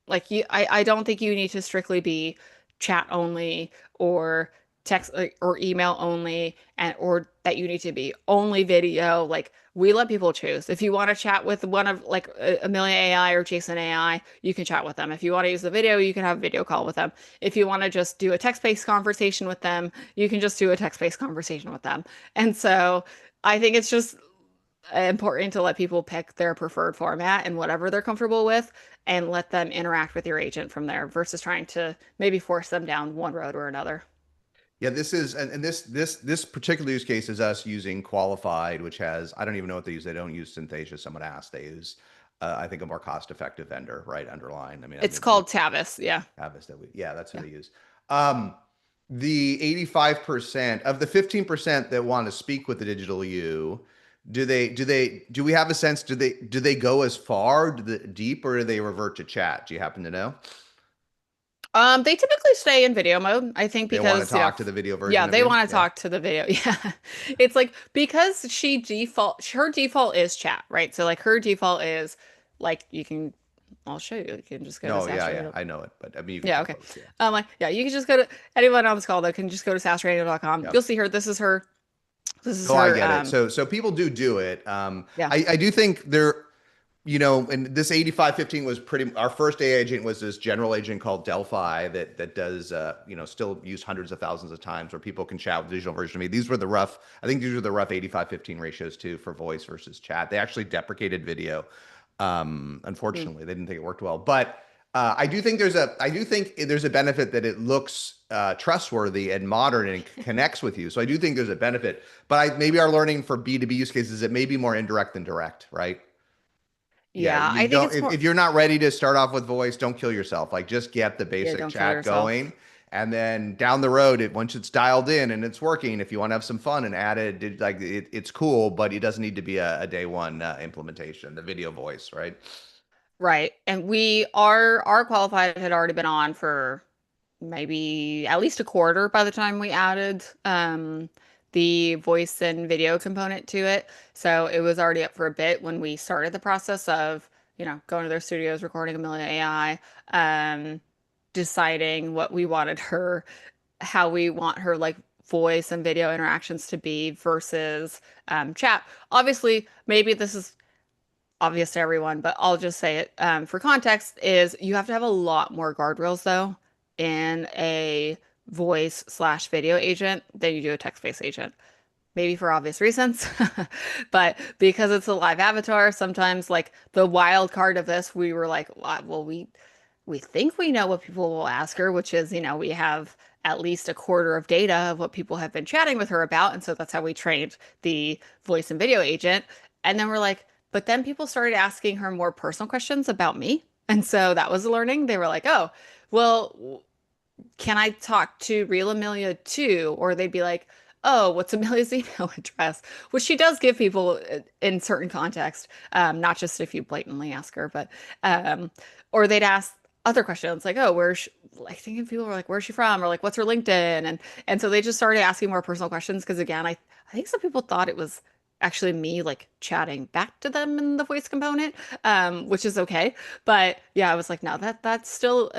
Like I don't think you need to strictly be chat only or text or email only and or that you need to be only video. Like we let people choose. If you want to chat with one of like Amelia AI or Jason AI, you can chat with them. If you want to use the video, you can have a video call with them. If you want to just do a text-based conversation with them, you can just do a text-based conversation with them. And so I think it's just important to let people pick their preferred format and whatever they're comfortable with and let them interact with your agent from there versus trying to maybe force them down one road or another. Yeah, this is and this particular use case is us using qualified, which has I don't even know what they use. They don't use Synthesia. Someone asked. They use I think a more cost-effective vendor, right? Underline. I mean, It's called Tavis. Yeah. Avis that we yeah, that's who Yeah. they use. Um, the 85% of the 15% that want to speak with the digital you, do we have a sense? Do they go as far deep or do they revert to chat? Do you happen to know? They typically stay in video mode, I think, They want to because, talk to the video yeah, version of they you? want to Yeah. talk to the video. Yeah. It's like because her default is chat, right? So like her default is like I'll show you. You can just go to No, yeah, yeah. SaaStr. I know it, but I mean you can Yeah, show okay. folks, yeah. Like, yeah, you can just go to anyone on this call though can just go to SaaStradio.com. Yeah. You'll see her. This is No, I her get it. So people do it. yeah. I do think there, and this 8515 was pretty, our first AI agent was this general agent called Delphi that does, still used hundreds of thousands of times where people can chat with the digital version of me. I think these were the rough 8515 ratios too for voice versus chat. They actually deprecated video. Mm. Unfortunately, they didn't think it worked well, but I do think there's a benefit that it looks trustworthy and modern and connects with you. So I do think there's a benefit, but maybe our learning for B2B use cases, it may be more indirect than direct, right? Yeah, Yeah, you I think don't it's more, if you're not ready to start off with voice, don't kill yourself. Like just get the yeah, basic don't kill chat yourself. going. And then down the road, once it's dialed in and it's working, if you want to have some fun and add it, it's cool, but it doesn't need to be a day one implementation, the video voice, right? Right. And our qualified had already been on for maybe at least a quarter by the time we added the voice and video component to it. So it was already up for a bit when we started the process of, going to their studios, recording Amelia AI, deciding what we wanted her, how we want her like voice and video interactions to be versus chat. Obviously, maybe this is obvious to everyone, but I'll just say it for context is you have to have a lot more guardrails though in a voice slash video agent than you do a text-based agent. Maybe for obvious reasons, but because it's a live avatar, sometimes like the wild card of this, we were like, well, we think we know what people will ask her, which is, we have at least a quarter of data of what people have been chatting with her about, and so that's how we trained the voice and video agent. And then we're like, but then people started asking her more personal questions about me. And so that was a learning. They were like, oh, well, can I talk to real Amelia too? Or they'd be like, oh, what's Amelia's email address? Which she does give people in certain context, not just if you blatantly ask her, but or they'd ask other questions like, oh, where's she? Like thinking people were like, where's she from? Or like, what's her LinkedIn? And so they just started asking more personal questions because again, I think some people thought it was actually me like chatting back to them in the voice component, which is okay. But yeah, I was like, no, that's still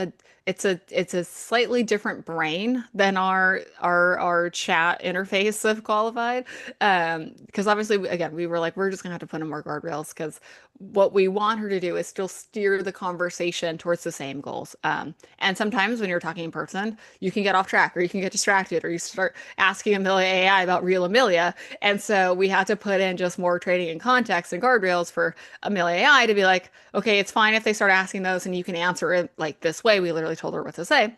it's a slightly different brain than our chat interface of qualified. Because obviously, again, we were like, we're just gonna have to put in more guardrails because what we want her to do is still steer the conversation towards the same goals. And sometimes when you're talking in person, you can get off track or you can get distracted or you start asking Amelia AI about real Amelia. And so we had to put in just more training and context and guardrails for Amelia AI to be like, okay, it's fine if they start asking those and you can answer it like this way. We literally told her what to say.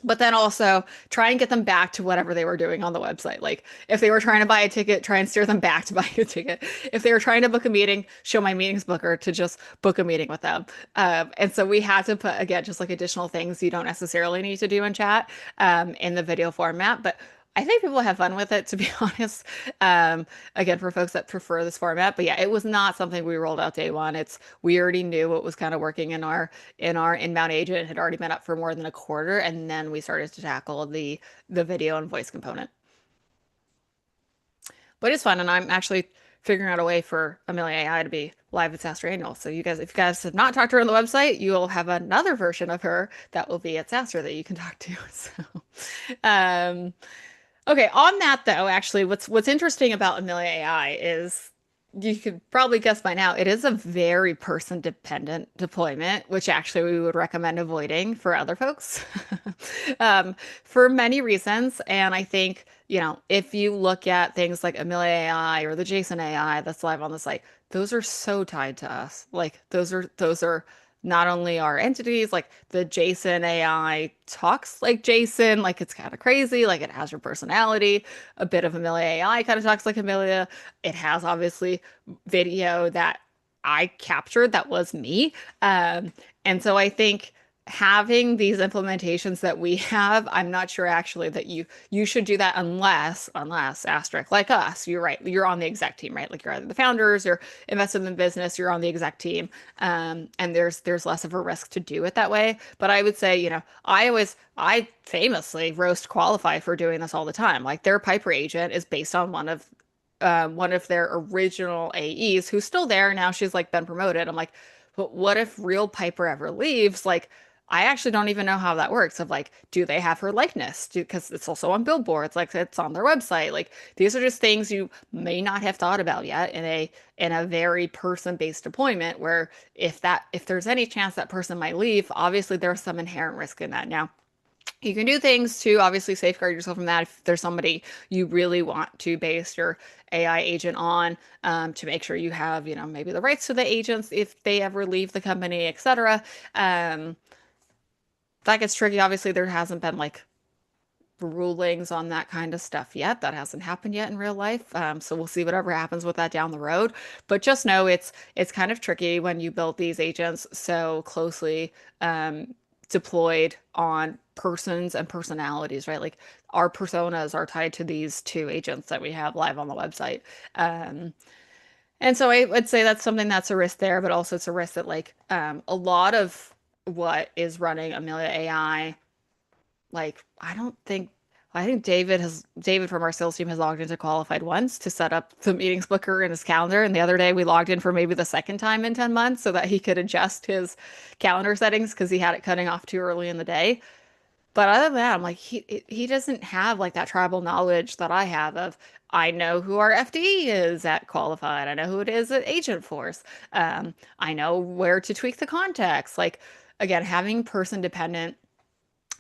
But then also try and get them back to whatever they were doing on the website. Like if they were trying to buy a ticket, try and steer them back to buying a ticket. If they were trying to book a meeting, show my meetings booker to just book a meeting with them. And so we had to put, again, just like additional things you don't necessarily need to do in chat in the video format. But I think people have fun with it, to be honest. Again, for folks that prefer this format. But yeah, it was not something we rolled out day one. We already knew what was kind of working in our inbound agent. It had already been up for more than a quarter, and then we started to tackle the video and voice component. But it's fun, and I'm actually figuring out a way for Amelia AI to be live at SaaStr Annual. So you guys, if you guys have not talked to her on the website, you will have another version of her that will be at SaaStr that you can talk to. So, okay, on that though, actually, what's interesting about Amelia AI is you could probably guess by now, it is a very person dependent deployment, which actually we would recommend avoiding for other folks for many reasons. And I think, if you look at things like Amelia AI or the Jason AI that's live on the site, those are so tied to us. Like those are not only our entities, like the Jason AI talks like Jason, like it's kind of crazy, like it has your personality. A bit of Amelia AI kind of talks like Amelia. It has obviously video that I captured that was me. And so I think having these implementations that we have, I'm not sure actually that you should do that unless asterisk like us, you're right, you're on the exec team, right? Like you're either the founders, you're invested in the business, you're on the exec team, and there's less of a risk to do it that way. But I would say, I famously roast Qualify for doing this all the time. Like their Piper agent is based on one of their original AEs who's still there now. She's like been promoted. I'm like, but what if real Piper ever leaves? Like, I actually don't even know how that works. Of like, do they have her likeness? Because it's also on billboards, like it's on their website. Like these are just things you may not have thought about yet in a very person-based deployment. Where if there's any chance that person might leave, obviously there's some inherent risk in that. Now, you can do things to obviously safeguard yourself from that if there's somebody you really want to base your AI agent on, to make sure you have, maybe the rights to the agents if they ever leave the company, etc. That gets tricky. Obviously, there hasn't been like rulings on that kind of stuff yet. That hasn't happened yet in real life. So we'll see whatever happens with that down the road. But just know it's kind of tricky when you build these agents so closely um, deployed on persons and personalities, right? Like our personas are tied to these two agents that we have live on the website. Um, and so I would say that's something that's a risk there, but also it's a risk that like a lot of what is running Amelia AI, like I think David from our sales team has logged into Qualified once to set up the meetings booker in his calendar, and the other day we logged in for maybe the second time in 10 months so that he could adjust his calendar settings because he had it cutting off too early in the day. But other than that, I'm like he doesn't have like that tribal knowledge that I have of I know who our FD is at Qualified. I know who it is at Agent Force. I know where to tweak the context. Like again, having person dependent.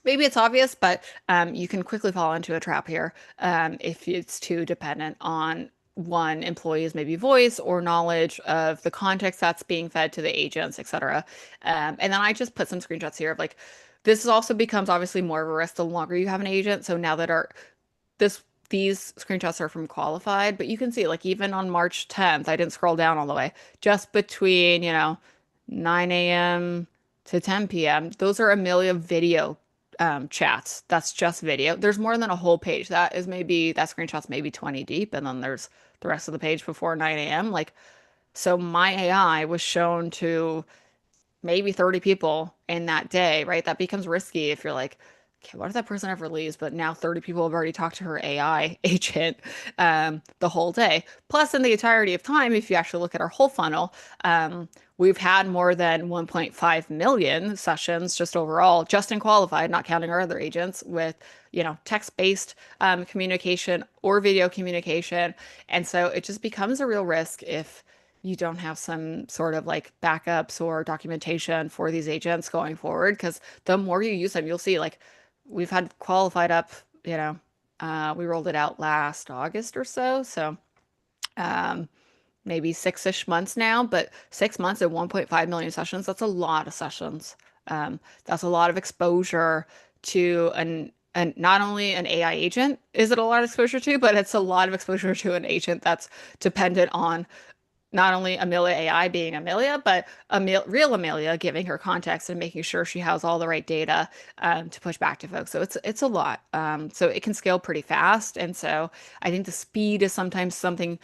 Maybe it's obvious, but you can quickly fall into a trap here if it's too dependent on one employee's maybe voice or knowledge of the context that's being fed to the agents, etc. And then I just put some screenshots here of like this also becomes obviously more of a risk the longer you have an agent. So now that our this these screenshots are from Qualified, but you can see like even on March 10th, I didn't scroll down all the way, just between, 9 a.m. to 10 p.m. Those are Amelia video chats. That's just video. There's more than a whole page. That screenshot's maybe 20 deep, and then there's the rest of the page before 9 a.m. Like, so my AI was shown to maybe 30 people in that day, right? That becomes risky if you're like, okay, what if that person ever leaves? But now 30 people have already talked to her AI agent the whole day. Plus, in the entirety of time, if you actually look at our whole funnel, we've had more than 1.5 million sessions just overall, just in Qualified, not counting our other agents with, text-based communication or video communication. And so it just becomes a real risk if you don't have some sort of like backups or documentation for these agents going forward. Because the more you use them, you'll see like we've had Qualified up, we rolled it out last August or so. So um, maybe 6-ish months now, but 6 months and 1.5 million sessions, that's a lot of sessions. That's a lot of exposure to and not only an AI agent is it a lot of exposure to, but it's a lot of exposure to an agent that's dependent on not only Amelia AI being Amelia, but real Amelia giving her context and making sure she has all the right data to push back to folks. So it's a lot. So it can scale pretty fast, and so I think the speed is sometimes something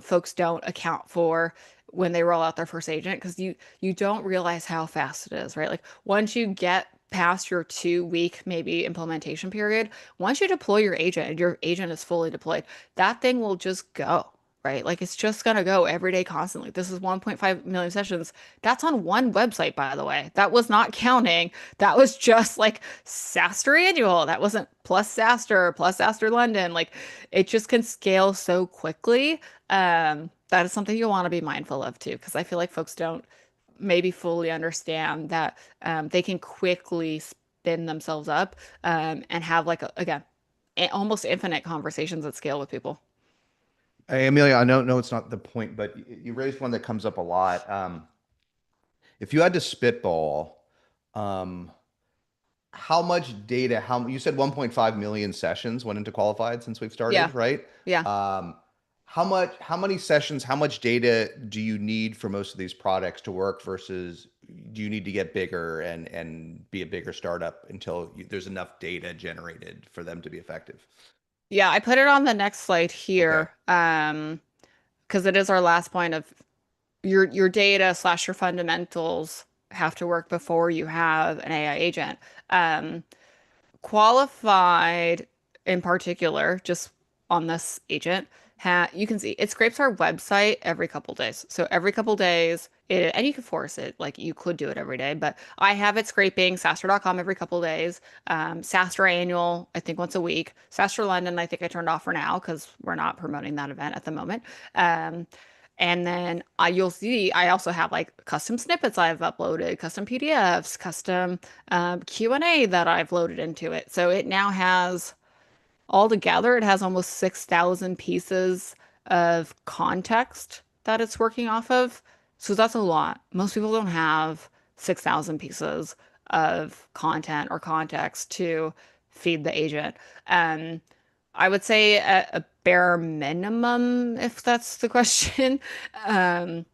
folks don't account for when they roll out their first agent because you don't realize how fast it is, right? Like once you get past your 2 week maybe implementation period, once you deploy your agent and your agent is fully deployed, that thing will just go. Right? Like it's just gonna go every day constantly. This is 1.5 million sessions. That's on one website, by the way. That was not counting. That was just like SaaStr annual. That wasn't plus SaaStr London. Like it just can scale so quickly. That is something you want to be mindful of too, because I feel like folks don't maybe fully understand that they can quickly spin themselves up and have like again almost infinite conversations at scale with people. Hey, Amelia, I know it's not the point, but you raised one that comes up a lot. If you had to spitball, um, how much data, how you said 1.5 million sessions went into Qualified since we've Yeah, started, right? yeah. How many sessions, how much data do you need for most of these products to work versus do you need to get bigger and be a bigger startup until there's enough data generated for them to be effective? Yeah, I put it on the next slide Okay. here, because it is our last point of your data slash your fundamentals have to work before you have an AI agent. Um, Qualified in particular, just on this agent, you can see it scrapes our website every couple days. So every couple days, and you can force it, like you could do it every day, but I have it scraping SaaStr.com every couple days. SaaStr annual, I think once a week. SaaStr London, I think I turned off for now because we're not promoting that event at the moment. Um, and then you'll see I also have like custom snippets I've uploaded, custom PDFs, custom Q&A that I've loaded into it. So it now has altogether, it has almost 6,000 pieces of context that it's working off of. So that's a lot. Most people don't have 6,000 pieces of content or context to feed the agent. Um, I would say a bare minimum, if that's the question. Um,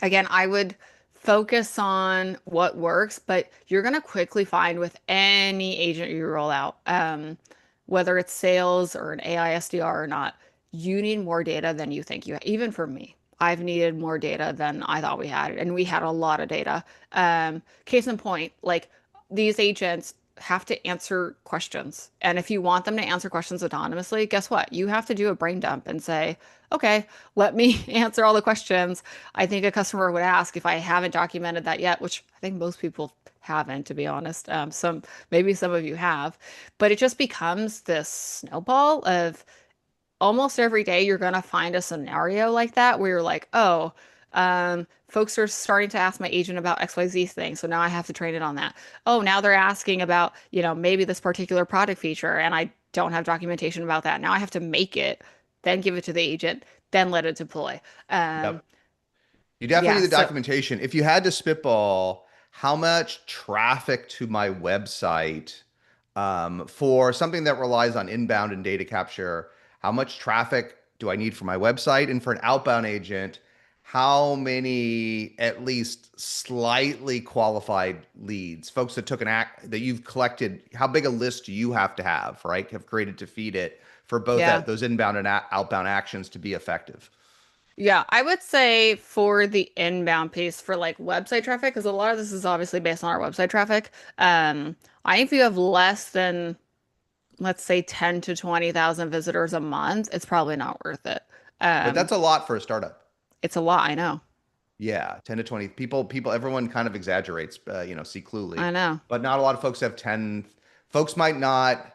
Again, I would focus on what works, but you're going to quickly find with any agent you roll out, whether it's sales or an AI SDR or not, you need more data than you think you have. Even for me, I've needed more data than I thought we had, and we had a lot of data. Case in point, like these agents have to answer questions. And if you want them to answer questions autonomously, guess what? You have to do a brain dump and say, okay, let me answer all the questions I think a customer would ask if I haven't documented that yet, which I think most people haven't, to be honest. Maybe some of you have, but it just becomes this snowball of almost every day you're going to find a scenario like that where you're like, oh, folks are starting to ask my agent about XYZ thing. So now I have to train it on that. Oh, now they're asking about, maybe this particular product feature and I don't have documentation about that. Now I have to make it, then give it to the agent, then let it deploy. Um, Yep. You definitely yeah, need the so documentation. If you had to spitball, how much traffic to my website for something that relies on inbound and data capture, how much traffic do I need for my website? And for an outbound agent, how many at least slightly qualified leads, folks that took an act that you've collected, how big a list do you have, right? Have created to feed it for both yeah. those inbound and outbound actions to be effective. Yeah, I would say for the inbound piece for like website traffic, because a lot of this is obviously based on our website traffic. I think if you have less than, let's say, 10 to 20,000 visitors a month, it's probably not worth it. But Um, that's a lot for a startup. it's a lot, I know. Yeah, 10 to 20 people, everyone kind of exaggerates, see I Cluely, know. but not a lot of folks have 10. Folks might not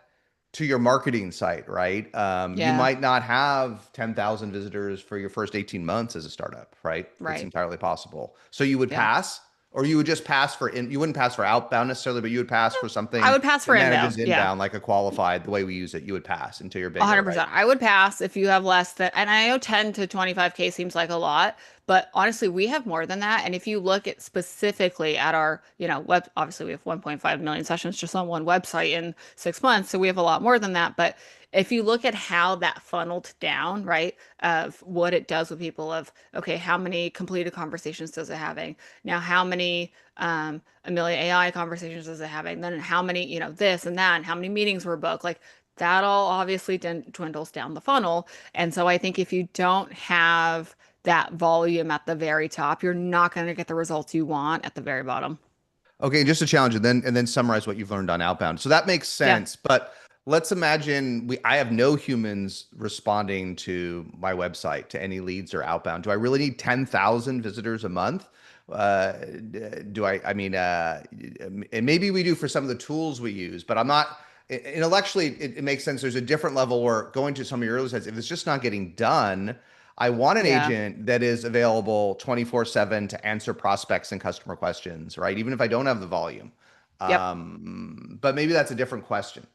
to your marketing site, right? You Yeah, might not have 10,000 visitors for your first 18 months as a startup, right? It's right. entirely possible. So you would Yeah. pass, or you would just pass you wouldn't pass for outbound necessarily, but you would pass for I something would pass that for inbound. manages Yeah. inbound, like a qualified, the way we use it, you would pass until you're bigger, right? 100%. I would pass if you have less than, and I know 10 to 25K seems like a lot, but honestly, we have more than that. And if you look at specifically at our, web, obviously we have 1.5 million sessions just on one website in 6 months. So we have a lot more than that. But if you look at how that funneled down, right, of what it does with people of, okay, how many completed conversations does it having? Now, how many, a million AI conversations is it having? Then how many, this and that, and how many meetings were booked? Like, that all obviously dwindles down the funnel. And so I think if you don't have that volume at the very top, you're not going to get the results you want at the very bottom. Okay, just a challenge and then summarize what you've learned on outbound. So that makes Yeah. sense, but let's imagine I have no humans responding to my website to any leads or outbound. Do I really need 10,000 visitors a month? Uh, do I mean and maybe we do for some of the tools we use, but I'm not intellectually it makes sense. There's a different level where going to some of your earlier sites, if it's just not getting done, I want an Yeah. agent that is available 24/7 to answer prospects and customer questions, right? Even if I don't have the volume. Yep. But maybe that's a different question.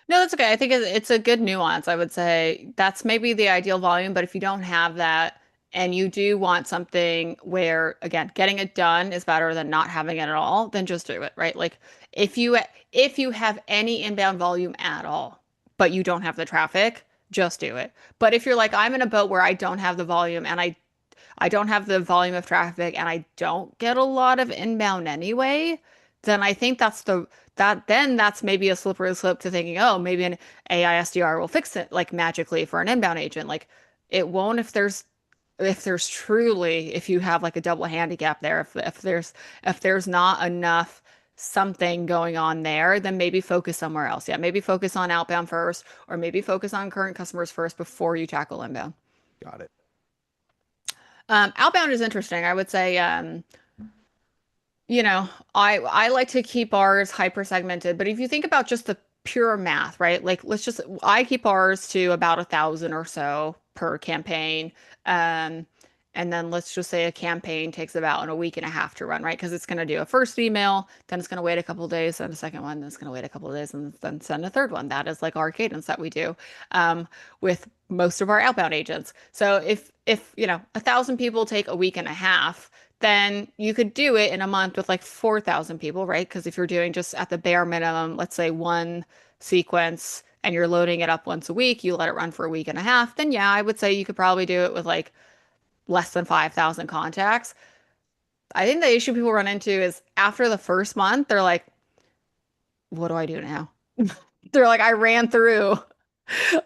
No, that's okay. I think it's a good nuance. I would say that's maybe the ideal volume, but if you don't have that and you do want something where, again, getting it done is better than not having it at all, then just do it, right? Like if you if you have any inbound volume at all, but you don't have the traffic, just do it. But if you're like, I'm in a boat where I don't have the volume and I don't have the volume of traffic and I don't get a lot of inbound anyway, then I think that's maybe a slippery slope to thinking, oh, maybe an AI SDR will fix it like magically for an inbound agent. Like it won't if there's truly if you have like a double handicap there, if there's not enough something going on there, then maybe focus somewhere else. Yeah, maybe focus on outbound first, or maybe focus on current customers first before you tackle inbound. Got it. Outbound is interesting. I would say, I like to keep ours hyper segmented, but if you think about just the pure math, right? Like I keep ours to about 1,000 or so per campaign. Um, and then let's just say a campaign takes about a week and a half to run, right? Because it's going to do a first email, then it's going to wait a couple of days, then a second one, then it's going to wait a couple of days, and then send a third one. That is like our cadence that we do with most of our outbound agents. So if 1,000 people take a week and a half, then you could do it in a month with like 4,000 people, right? Because if you're doing just at the bare minimum, let's say one sequence and you're loading it up once a week, you let it run for a week and a half, then yeah, I would say you could probably do it with like less than 5,000 contacts. I think the issue people run into is after the first month, they're like, what do I do now? They're like, I ran through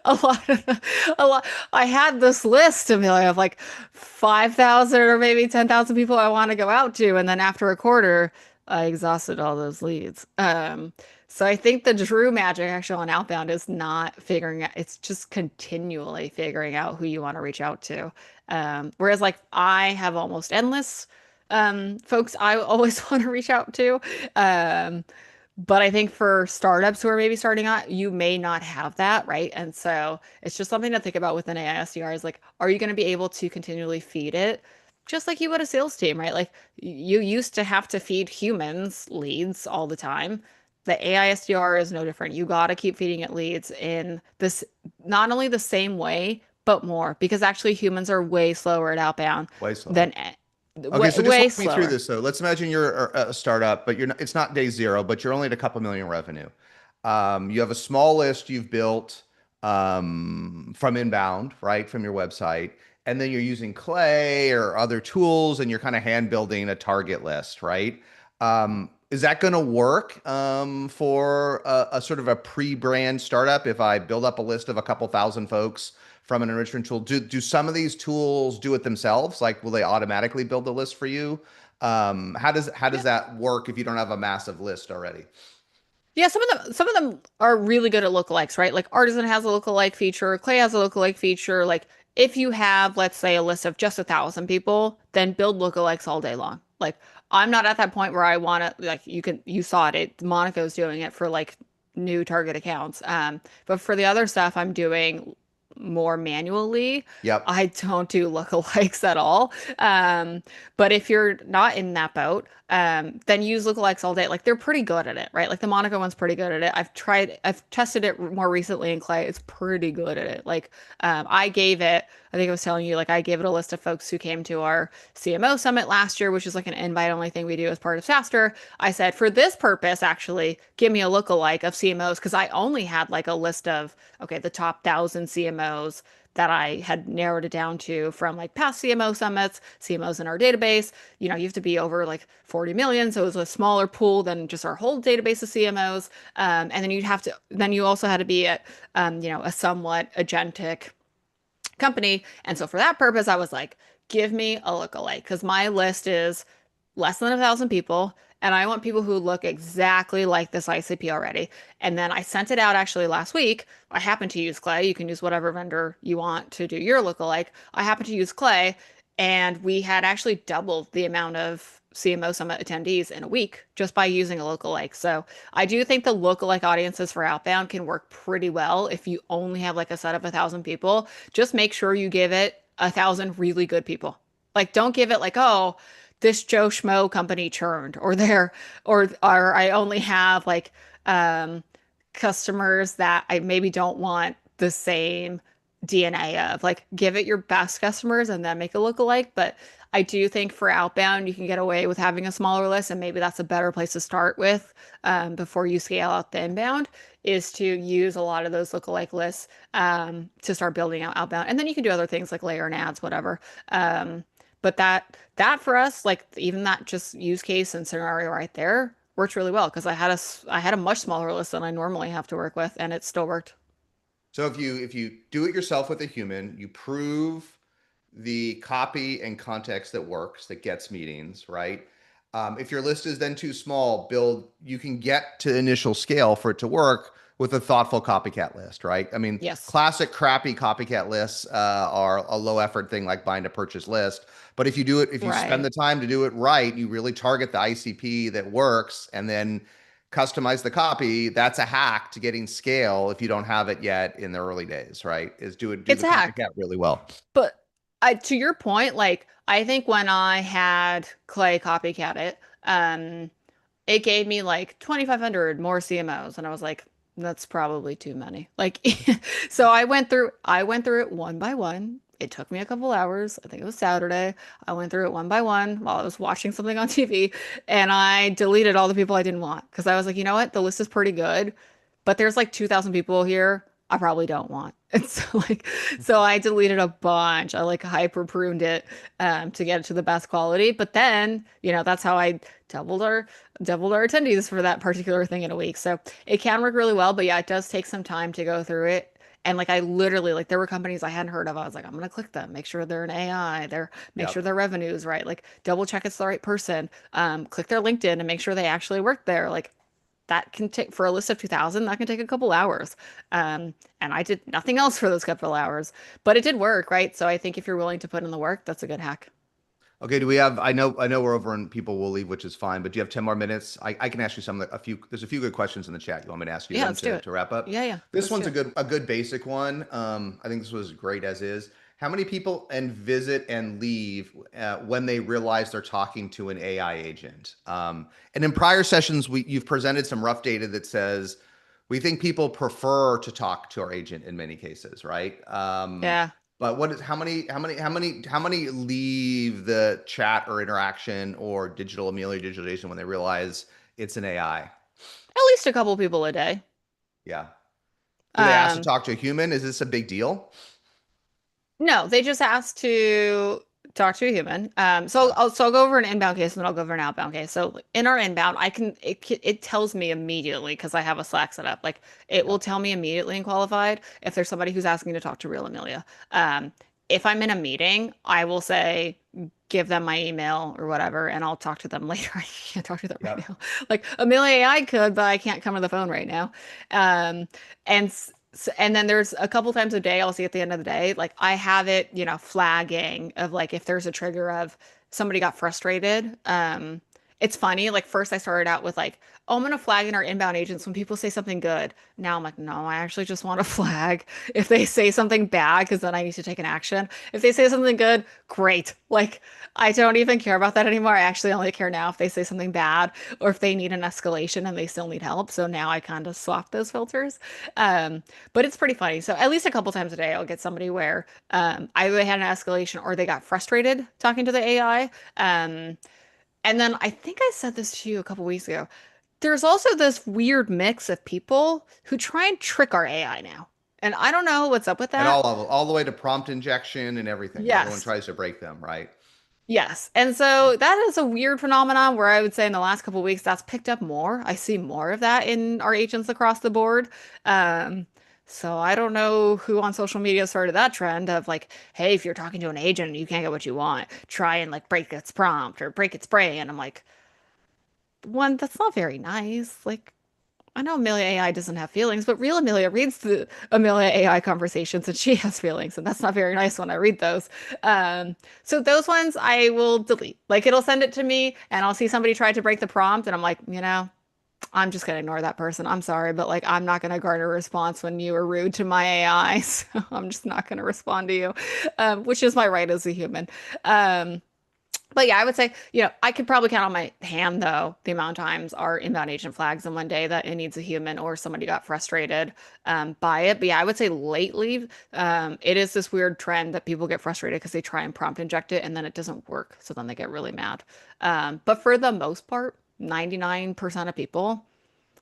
a lot of a lot. I had this list of like 5,000 or maybe 10,000 people I want to go out to, and then after a quarter, I exhausted all those leads. So I think the Drew magic actually on outbound is not figuring out, it's just continually figuring out who you want to reach out to. Whereas like I have almost endless folks I always want to reach out to. Um, but I think for startups who are maybe starting out, you may not have that, right? And so it's just something to think about with an AI SDR is like, are you going to be able to continually feed it? Just like you would a sales team, right? Like you used to have to feed humans leads all the time. The AI SDR is no different. You got to keep feeding it leads in this, not only the same way, but more, because actually humans are way slower at outbound Way slower. than Okay, way, so just way walk me through slower. this though. Let's imagine you're a startup, but you're not, it's not day zero, but you're only at a couple million revenue. You have a small list you've built from inbound, right, from your website, and then you're using Clay or other tools, and you're kind of hand building a target list, right? Is that going to work for a sort of a pre-brand startup? If I build up a list of a couple thousand folks from an enrichment tool, do some of these tools do it themselves? Like, will they automatically build the list for you? How does that work if you don't have a massive list already? Yeah, some of them are really good at lookalikes, right? Like Artisan has a lookalike feature, Clay has a lookalike feature. Like if you have, let's say, a list of just 1,000 people, then build lookalikes all day long. Like I'm not at that point where I want to like you saw Monaco's doing it for like new target accounts. But for the other stuff I'm doing more manually. Yep. I don't do lookalikes at all. But if you're not in that boat, then use lookalikes all day. Like they're pretty good at it, right? Like the Monaco one's pretty good at it. I've tested it more recently in Clay. It's pretty good at it. Like I think I was telling you, like I gave it a list of folks who came to our CMO summit last year, which is like an invite only thing we do as part of SaaStr. I said, for this purpose, actually, give me a lookalike of CMOs because I only had like a list of, okay, the top 1,000 CMOs that I had narrowed it down to from like past CMO summits, CMOs in our database. You know, you have to be over like 40 million. So it was a smaller pool than just our whole database of CMOs. And then then you also had to be at, a somewhat agentic company. And so for that purpose, I was like, give me a lookalike because my list is less than 1,000 people. And I want people who look exactly like this ICP already. And then I sent it out actually last week. I happen to use Clay. You can use whatever vendor you want to do your lookalike. I happen to use Clay. And we had actually doubled the amount of CMO Summit attendees in a week just by using a lookalike. So I do think the lookalike audiences for outbound can work pretty well if you only have like a set of 1,000 people. Just make sure you give it 1,000 really good people. Like don't give it like, oh, this Joe Schmo company churned or I only have like um customers that I maybe don't want the same DNA of. Like give it your best customers and then make a lookalike. But I do think for outbound, you can get away with having a smaller list, and maybe that's a better place to start with before you scale out the inbound, is to use a lot of those lookalike lists to start building out outbound. And then you can do other things like layer and ads, whatever. But that for us, like even that just use case and scenario right there worked really well because I had a much smaller list than I normally have to work with, and it still worked. So if you do it yourself with a human, you prove the copy and context that works, that gets meetings, right? If your list is then too small, you can get to initial scale for it to work with a thoughtful copycat list, right? I mean, Yes. classic crappy copycat lists are a low effort thing like bind a purchase list. But if you spend Right. the time to do it right, you really target the ICP that works and then customize the copy. That's a hack to getting scale if you don't have it yet in the early days, right? Is do It's the a hack. copycat really well. But to your point, like I think when I had Clay copycat it, it gave me like 2,500 more CMOs, and I was like, that's probably too many. Like, so I went through it one by one. It took me a couple hours. I think it was Saturday. I went through it one by one while I was watching something on TV, and I deleted all the people I didn't want because I was like, you know what, the list is pretty good. but there's like 2,000 people here I probably don't want. And so like so I deleted a bunch. I like hyper pruned it to get it to the best quality. But then, that's how I doubled our doubled our attendees for that particular thing in a week. So it can work really well, but yeah, it does take some time to go through it. And like I literally like there were companies I hadn't heard of. I was like, I'm gonna click them, make sure they're an AI, make sure Yep. their revenue is right, like double check it's the right person. Click their LinkedIn and make sure they actually work there. Like that can take for a list of 2,000, that can take a couple hours. And I did nothing else for those couple hours, but it did work, right? So I think if you're willing to put in the work, that's a good hack. Okay, do we have, I know we're over and people will leave, which is fine, but do you have 10 more minutes? I can ask you there's a few good questions in the chat. You want me to ask you Yeah, them let's do to, it. to wrap up? Yeah, yeah, This let's do one's a it. good basic one. I think this was great as is. How many people and visit and leave when they realize they're talking to an AI agent? And in prior sessions, you've presented some rough data that says we think people prefer to talk to our agent in many cases, right? Yeah. But what is how many leave the chat or interaction or digital Amelia digitalization when they realize it's an AI? At least a couple people a day. Yeah. Do they ask to Um, talk to a human? Is this a big deal? No, they just asked to talk to a human. So Yeah. I'll go over an inbound case and then I'll go over an outbound case. So in our inbound, it tells me immediately because I have a Slack set up. Like it Yeah. will tell me immediately in qualified if there's somebody who's asking to talk to real Amelia. If I'm in a meeting, I will say give them my email or whatever, and I'll talk to them later. I can't talk to them right Yep. now. Like Amelia AI could, but I can't come to the phone right now. Um, and and then there's a couple times a day I'll see at the end of the day, like I have it, flagging of like if there's a trigger of somebody got frustrated. It's funny. Like first I started out with like, oh, I'm gonna flag in our inbound agents when people say something good. Now I'm like, no, I actually just want to flag if they say something bad because then I need to take an action. If they say something good, great. Like I don't even care about that anymore. I actually only care now if they say something bad or if they need an escalation and they still need help. So now I kind of swap those filters. Um, but it's pretty funny. So at least a couple times a day, I'll get somebody where either they had an escalation or they got frustrated talking to the AI. Um, and then I think I said this to you a couple weeks ago. There's also this weird mix of people who try and trick our AI now. And I don't know what's up with And that. all the way to prompt injection and everything. Everyone Yes. tries to break them, right? Yes. And so that is a weird phenomenon where I would say in the last couple of weeks that's picked up more. I see more of that in our agents across the board. Um, so I don't know who on social media started that trend of like, hey, if you're talking to an agent and you can't get what you want, try and like break its prompt or break its brain. And I'm like, one, that's not very nice. Like, I know Amelia AI doesn't have feelings, but real Amelia reads the Amelia AI conversations and she has feelings, and that's not very nice when I read those. So those ones I will delete. Like it'll send it to me and I'll see somebody try to break the prompt and I'm like, I'm just gonna ignore that person. I'm sorry, but like I'm not gonna garner a response when you are rude to my AI, so I'm just not gonna respond to you, which is my right as a human. Um, but yeah, I would say, I could probably count on my hand though the amount of times our inbound agent flags in one day that it needs a human or somebody got frustrated by it. But yeah, I would say lately, it is this weird trend that people get frustrated because they try and prompt inject it and then it doesn't work. So then they get really mad. But for the most part, 99% of people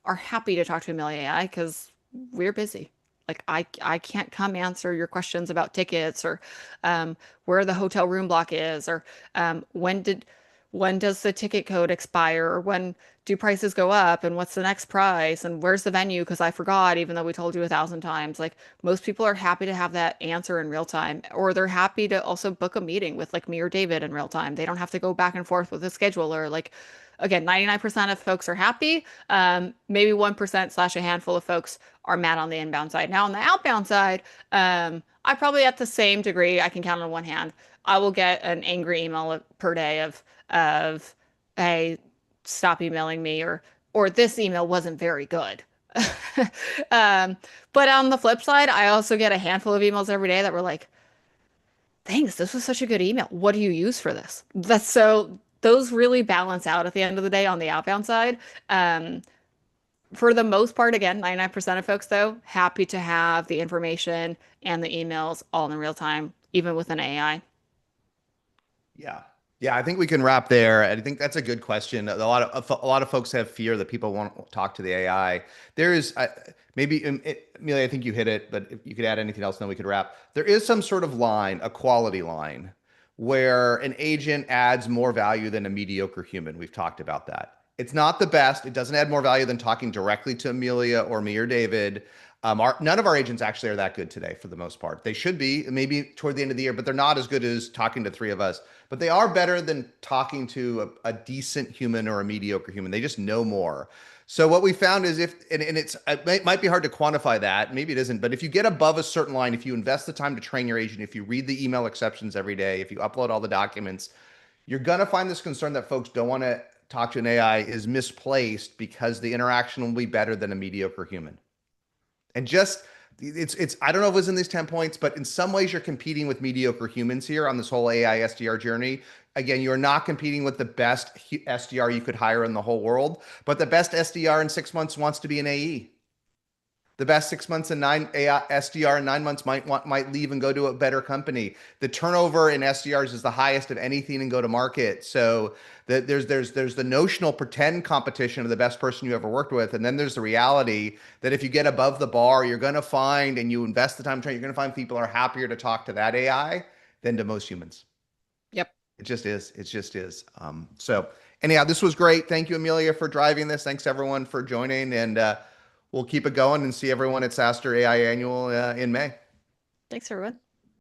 are happy to talk to Amelia AI because we're busy. Like I can't come answer your questions about tickets or where the hotel room block is or when does the ticket code expire or when do prices go up and what's the next price and where's the venue because I forgot even though we told you 1,000 times. Like most people are happy to have that answer in real time or they're happy to also book a meeting with like me or David in real time. They don't have to go back and forth with a scheduler. Like again, 99% of folks are happy. Maybe 1% slash a handful of folks are mad on the inbound side. Now, on the outbound side, I probably at the same degree, I can count on one hand. I will get an angry email per day of hey, stop emailing me or this email wasn't very good. um, but on the flip side, I also get a handful of emails every day that were like, thanks, this was such a good email. What do you use for this? That's so those really balance out at the end of the day on the outbound side. Um, for the most part, again, 99% of folks, though, happy to have the information and the emails all in real time, even with an AI. Yeah. Yeah, I think we can wrap there. I think that's a good question. A lot of folks have fear that people won't talk to the AI. There is maybe Amelia, I think you hit it, but if you could add anything else, then we could wrap. There is some sort of line, a quality line, where an agent adds more value than a mediocre human. We've talked about that. It's not the best. It doesn't add more value than talking directly to Amelia or me or David. None of our agents actually are that good today for the most part. They should be maybe toward the end of the year, but they're not as good as talking to three of us. But they are better than talking to a decent human or a mediocre human. They just know more. So what we found is it might be hard to quantify that. Maybe it isn't, but if you get above a certain line, if you invest the time to train your agent, if you read the email exceptions every day, if you upload all the documents, you're going to find this concern that folks don't want to talk to an AI is misplaced because the interaction will be better than a mediocre human. And just it's I don't know if it was in these 10 points, but in some ways you're competing with mediocre humans here on this whole AI SDR journey. Again, you're not competing with the best SDR you could hire in the whole world, but the best SDR in 6 months wants to be an AE. The best 6 months and nine SDR in 9 months might leave and go to a better company. The turnover in SDRs is the highest of anything in go to market. So there's the notional pretend competition of the best person you ever worked with, and then there's the reality that if you get above the bar, you're going to find and you invest the time training, you're going to find people are happier to talk to that AI than to most humans. Yep. It just is. It just is. So anyhow, this was great. Thank you, Amelia, for driving this. Thanks everyone for joining, and we'll keep it going and see everyone at SaaStr AI Annual in May. Thanks, everyone.